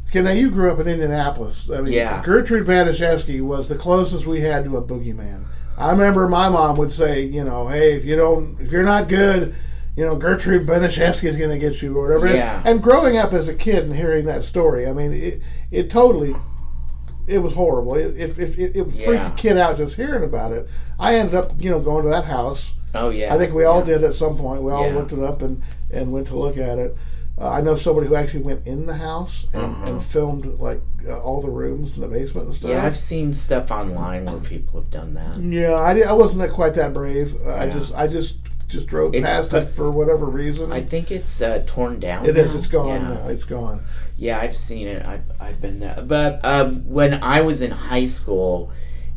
okay, now you grew up in Indianapolis. I mean, Gertrude Banishevsky was the closest we had to a boogeyman. I remember my mom would say, hey, if you're not good, Gertrude Banishevsky is going to get you or whatever. Yeah. And growing up as a kid and hearing that story, I mean, it was horrible. It freaked the kid out just hearing about it. I ended up, going to that house. Oh, yeah. I think we all did at some point. We all looked it up and went to look at it. I know somebody who actually went in the house and filmed like all the rooms in the basement and stuff. Yeah, I've seen stuff online where people have done that. Yeah, I wasn't quite that brave. I just drove past it for whatever reason. I think it's torn down. It now. is. It's gone now. It's gone. Yeah, I've seen it. I've been there. But when I was in high school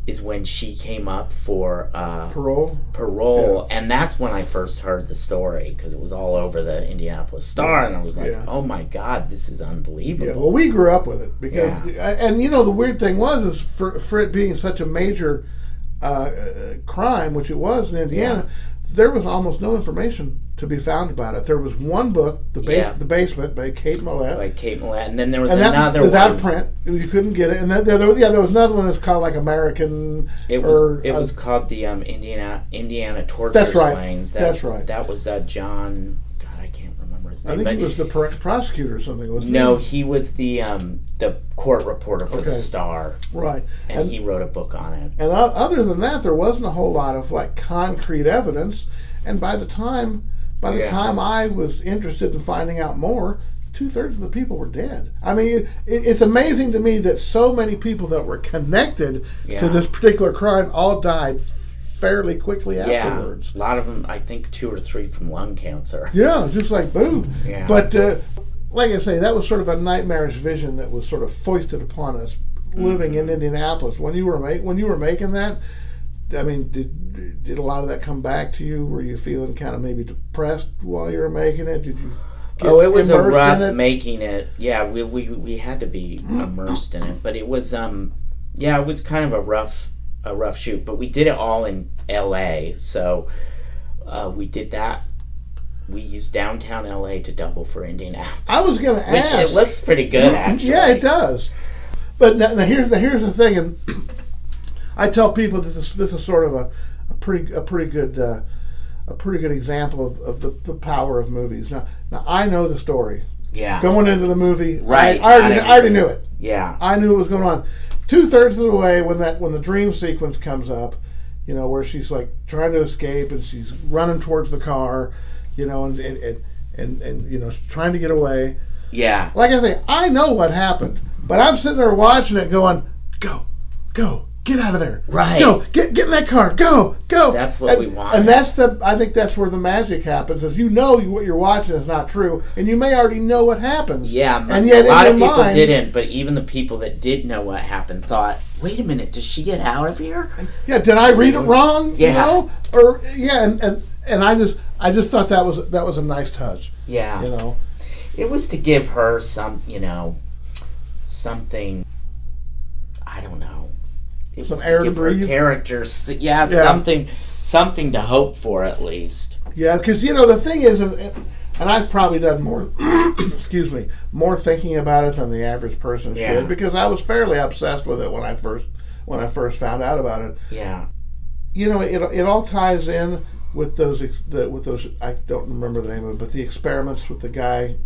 is when she came up for parole, and that's when I first heard the story because it was all over the Indianapolis Star, and I was like, oh my God, this is unbelievable. Yeah, well, we grew up with it because, and you know, the weird thing was for it being such a major crime, which it was in Indiana, there was almost no information to be found about it. There was one book, The Basement by Kate Millett. And then there was another one. It was out of print. You couldn't get it. And then there was another one that's called like American. It was called the Indiana Torture Slayings. That's right. That was John. God, I can't remember his name. I think he was the prosecutor or something, wasn't he? No, he was the court reporter for the Star. Right. And he wrote a book on it. And other than that, there wasn't a whole lot of like concrete evidence. And by the time I was interested in finding out more, 2/3 of the people were dead. I mean, it's amazing to me that so many people that were connected to this particular crime all died fairly quickly afterwards. A lot of them, I think 2 or 3 from lung cancer. Yeah, just like boom. Yeah. But like I say, that was sort of a nightmarish vision that was sort of foisted upon us living in Indianapolis. When you were making that, I mean, did a lot of that come back to you? Were you feeling kind of maybe depressed while you were making it? Did you? It was a rough making it. Yeah, we had to be immersed in it, but it was it was kind of a rough shoot. But we did it all in L.A. So we did that. We used downtown L.A. to double for Indianapolis. I was going to ask. Which it looks pretty good, actually. Yeah, it does. But now here's the thing, and I tell people this is sort of a pretty good example of the power of movies. Now I know the story. Yeah. Going into the movie, right? I already knew it. Yeah. I knew what was going on. 2/3 of the way when the dream sequence comes up, you know, where she's like trying to escape and she's running towards the car, you know, and you know, trying to get away. Yeah. Like I say, I know what happened, but I'm sitting there watching it, going, go. Get out of there. Right. Go. Get in that car. Go. That's what we want. And I think that's where the magic happens, is you know what you're watching is not true, and you may already know what happens. Yeah, and yet a lot of people didn't, but even the people that did know what happened thought, wait a minute, does she get out of here? Yeah, did I read it wrong? Yeah. You know? Or and I just thought that was a nice touch. Yeah. You know. It was to give her some, you know, something, I don't know. It some was air to give to breathe. Her characters, something to hope for at least. Yeah, because you know the thing is, and I've probably done more, more thinking about it than the average person should, because I was fairly obsessed with it when I first found out about it. Yeah. You know, it all ties in with those I don't remember the name of it, but the experiments with the guy.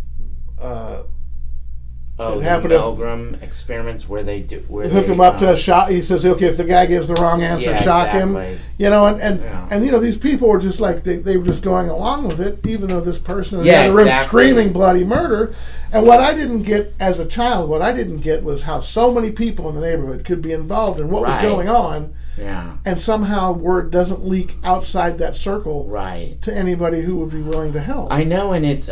The Milgram experiments where they hooked him up to a shot. He says, okay, if the guy gives the wrong answer, shock him. You know, and you know, these people were just like they were just going along with it, even though this person in the other room screaming bloody murder. And what I didn't get as a child, was how so many people in the neighborhood could be involved in what was going on. Yeah. And somehow word doesn't leak outside that circle to anybody who would be willing to help. I know, and it's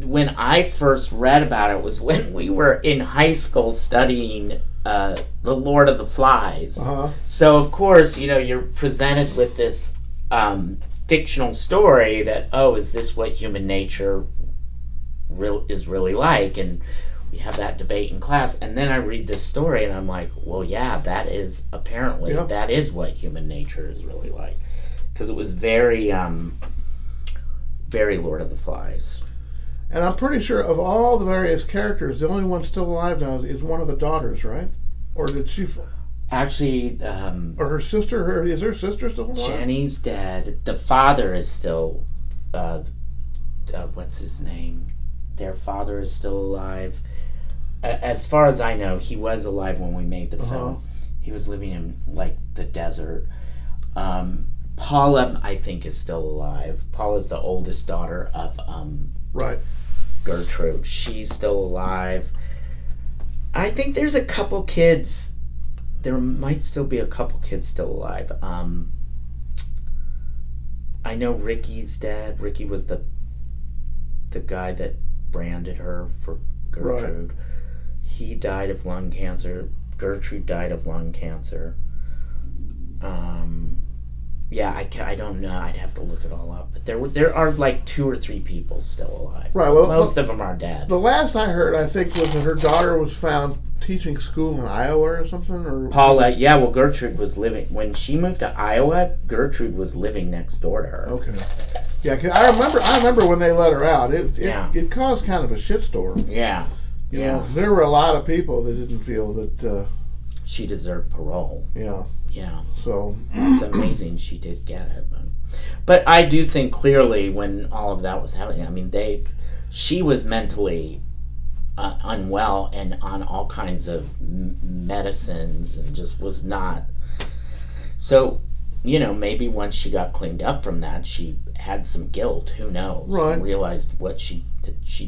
when I first read about it was when we were in high school studying The Lord of the Flies. Uh-huh. So of course, you know, you're presented with this fictional story that, is this what human nature is really like? And we have that debate in class. And then I read this story and I'm like, well, yeah, that is that is what human nature is really like, because it was very very Lord of the Flies. And I'm pretty sure of all the various characters, the only one still alive now is one of the daughters, right? Or did she? Actually, or her sister? Is her sister still alive? Jenny's dead. The father is still. What's his name? Their father is still alive. As far as I know, he was alive when we made the film. He was living in like the desert. Paula, I think, is still alive. Paula's the oldest daughter of Gertrude. She's still alive. I think there's a couple kids. There might still be a couple kids still alive. I know Ricky's dead. Ricky was the guy that branded her for Gertrude. Right. He died of lung cancer. Gertrude died of lung cancer. Yeah, I don't know. I'd have to look it all up. But there are like 2 or 3 people still alive. Right. Well, most of them are dead. The last I heard, I think, was that her daughter was found teaching school in Iowa or something. Or Paula, yeah. Well, Gertrude was living when she moved to Iowa. Gertrude was living next door to her. Okay. Yeah, 'cause I remember when they let her out. It caused kind of a shitstorm. Yeah. You know, 'cause there were a lot of people that didn't feel that she deserved parole. Yeah. Yeah. So it's amazing she did get it, but I do think clearly when all of that was happening, I mean, she was mentally unwell and on all kinds of medicines and just was not. So, you know, maybe once she got cleaned up from that, she had some guilt. Who knows? Right. And realized what she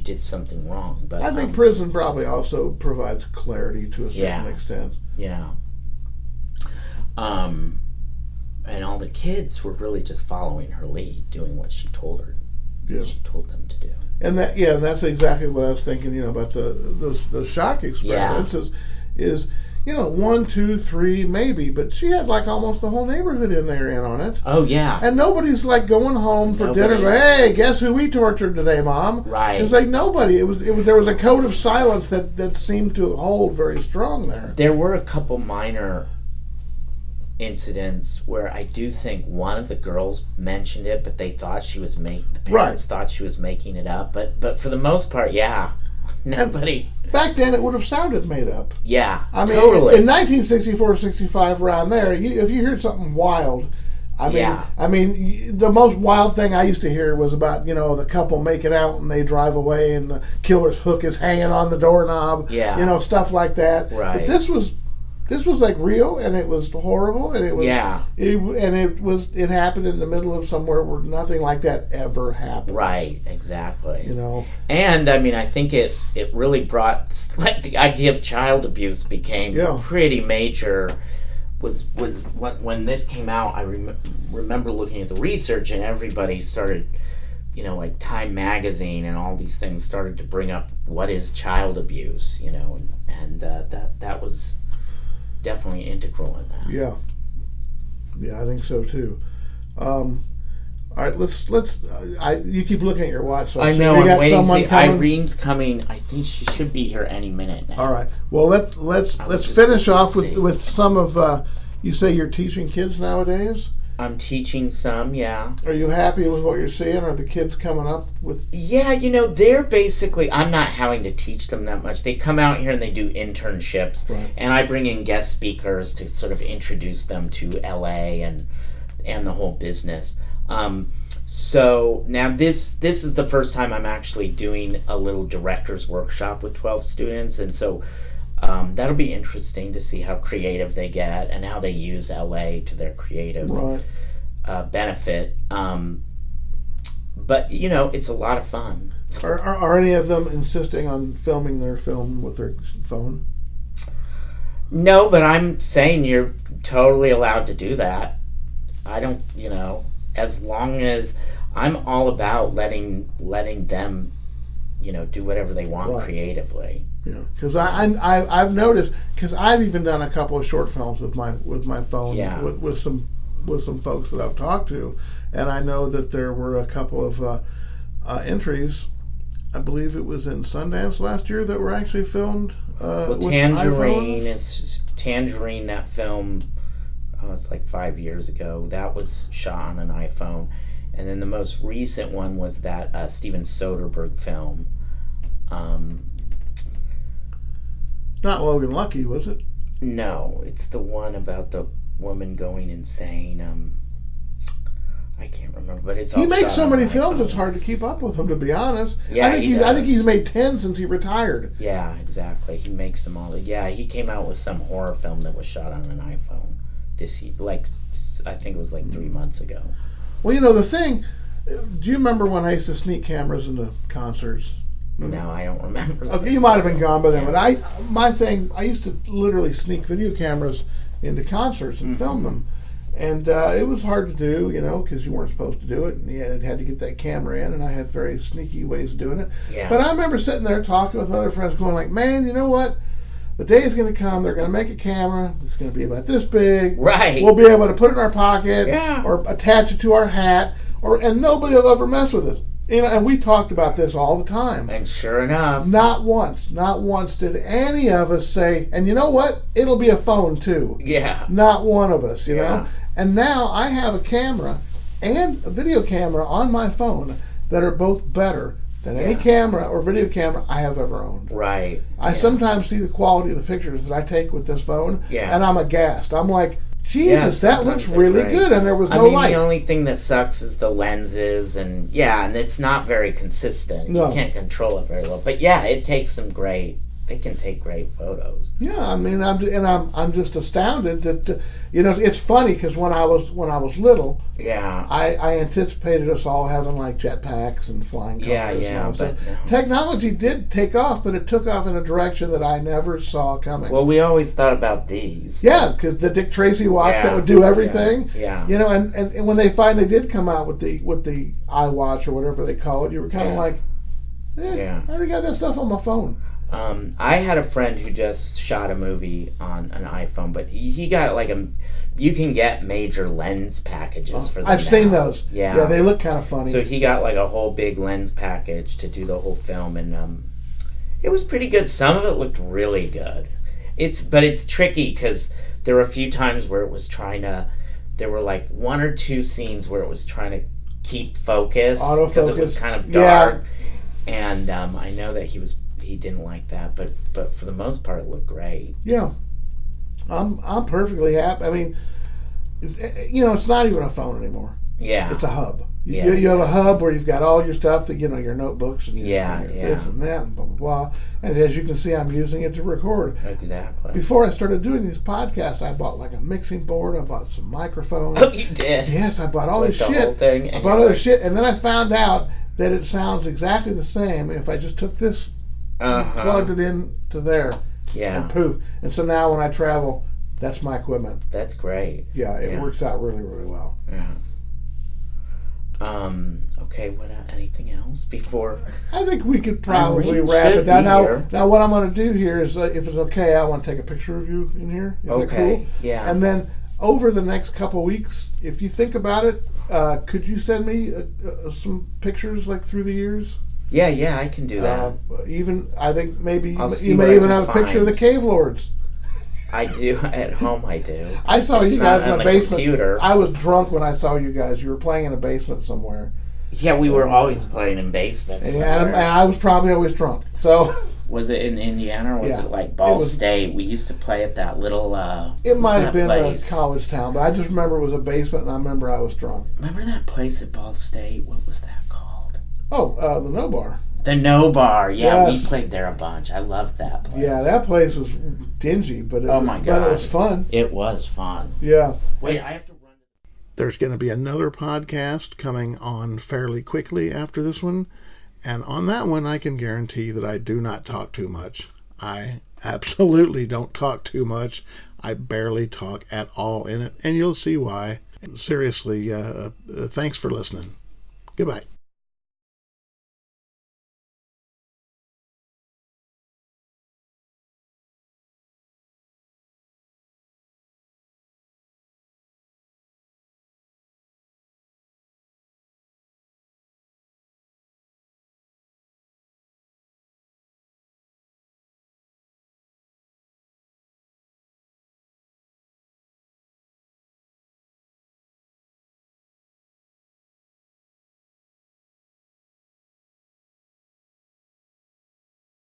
did something wrong. But I think prison probably also provides clarity to a certain extent. Yeah. And all the kids were really just following her lead, doing what she told her. Yeah. She told them to do. And that's exactly what I was thinking. You know, about those shock experiments is 1, 2, 3 maybe, but she had like almost the whole neighborhood in on it. Oh yeah. And nobody's like going home for dinner. Hey, guess who we tortured today, Mom? Right. It's like nobody. It was there was a code of silence that seemed to hold very strong there. There were a couple minor incidents where I do think one of the girls mentioned it, but they thought the parents thought she was making it up. But for the most part, yeah, nobody. And back then, it would have sounded made up. Yeah, I mean, totally. In 1964, 65, around there, if you heard something wild, I mean, the most wild thing I used to hear was about the couple making out and they drive away and the killer's hook is hanging on the doorknob. Yeah, stuff like that. Right. But this was like real, and it was horrible, and it was it happened in the middle of somewhere where nothing like that ever happened. Right, exactly. And I mean, I think it really brought, like, the idea of child abuse became pretty major. Was when this came out, I remember looking at the research, and everybody started, like Time Magazine and all these things started to bring up what is child abuse, and that was definitely integral in that. Yeah, I think so too. All right, let's. You keep looking at your watch. So I know. I'm waiting. See, Irene's coming. I think she should be here any minute now. All right. Well, let's finish off with some of. You say you're teaching kids nowadays? I'm teaching some, yeah. Are you happy with what you're seeing? Are the kids coming up with... Yeah, they're basically... I'm not having to teach them that much. They come out here and they do internships. Right. And I bring in guest speakers to sort of introduce them to LA and the whole business. So now this is the first time I'm actually doing a little director's workshop with 12 students. And so that'll be interesting to see how creative they get and how they use LA to their creative benefit. But it's a lot of fun. Are any of them insisting on filming their film with their phone? No, but I'm saying you're totally allowed to do that. I don't, as long as I'm all about letting them, do whatever they want creatively. Yeah, because I've noticed, because I've even done a couple of short films with my phone with some folks that I've talked to, and I know that there were a couple of entries. I believe it was in Sundance last year that were actually filmed. With Tangerine iPhones. Tangerine, that film. It's like 5 years ago. That was shot on an iPhone, and then the most recent one was that Steven Soderbergh film. Not Logan Lucky, was it? No, it's the one about the woman going insane. I can't remember, but it's. He makes so many films; it's hard to keep up with him, to be honest. Yeah, I think he's made 10 since he retired. Yeah, exactly. He makes them all. Yeah, he came out with some horror film that was shot on an iPhone. I think it was like 3 months ago. Well, the thing. Do you remember when I used to sneak cameras into concerts? No, I don't remember. Okay, you might have been gone by then, Yeah. but I used to literally sneak video cameras into concerts and film them. And it was hard to do, because you weren't supposed to do it. And you had to get that camera in, and I had very sneaky ways of doing it. Yeah. But I remember sitting there talking with my other friends going like, man, you know what? The day is going to come, they're going to make a camera. It's going to be about this big. Right. We'll be able to put it in our pocket Yeah. or attach it to our hat, and nobody will ever mess with us. And we talked about this all the time. And sure enough. Not once did any of us say, and you know what? It'll be a phone too. Yeah. Not one of us, you Yeah. know? And now I have a camera and a video camera on my phone that are both better than any camera or video camera I have ever owned. Right. I sometimes see the quality of the pictures that I take with this phone, and I'm aghast. I'm like, Jesus, that looks really good, and there was no light. The only thing that sucks is the lenses, and it's not very consistent. No. You can't control it very well. But it takes they can take great photos. Yeah, I mean, I'm just astounded that it's funny because when I was little, I anticipated us all having like jetpacks and flying cars. And all that. No. Technology did take off, but it took off in a direction that I never saw coming. Well, we always thought about these. Yeah, because the Dick Tracy watch that would do everything. Yeah. And when they finally did come out with the iWatch or whatever they call it, you were kind of like, I already got that stuff on my phone. I had a friend who just shot a movie on an iPhone, but he got like you can get major lens packages for them. I've seen those. Yeah, they look kind of funny. So he got like a whole big lens package to do the whole film, and it was pretty good. Some of it looked really good. But it's tricky because there were a few times where it was there were like one or two scenes where it was trying to keep focus because it was kind of dark, and I know that he didn't like that, but for the most part, it looked great. Yeah, I'm perfectly happy. I mean, it's not even a phone anymore. Yeah, it's a hub. You have a hub where you've got all your stuff, that your notebooks and your this and that and blah blah blah. And as you can see, I'm using it to record. Exactly. Before I started doing these podcasts, I bought like a mixing board. I bought some microphones. Oh, you did? Yes, I bought all this shit. Whole thing, I bought all this shit, and then I found out that it sounds exactly the same if I just took this. Plugged it in to there. Yeah. And poof. And so now when I travel, that's my equipment. That's great. Yeah, it works out really, really well. Yeah. Okay, anything else before? I think we could probably wrap it down. Now what I'm going to do here is, if it's okay, I want to take a picture of you in here. Is that cool? Yeah. And then over the next couple weeks, if you think about it, could you send me some pictures like through the years? Yeah, I can do that. I think maybe you may even have a picture of the Cave Lords. I do. At home, I do. I saw you guys in a basement. Computer. I was drunk when I saw you guys. You were playing in a basement somewhere. Yeah, we were always playing in basements. And I was probably always drunk. So. Was it in Indiana or was it like Ball State? We used to play at that little. It might have been a college town, but I just remember it was a basement, and I remember I was drunk. Remember that place at Ball State? What was that called? Oh, the No Bar. The No Bar, yeah, Yes. we played there a bunch. I loved that place. Yeah, that place was dingy, but it was fun. It was fun. Yeah. Wait, I have to run. There's going to be another podcast coming on fairly quickly after this one, and on that one I can guarantee that I do not talk too much. I absolutely don't talk too much. I barely talk at all in it, and you'll see why. Seriously, thanks for listening. Goodbye.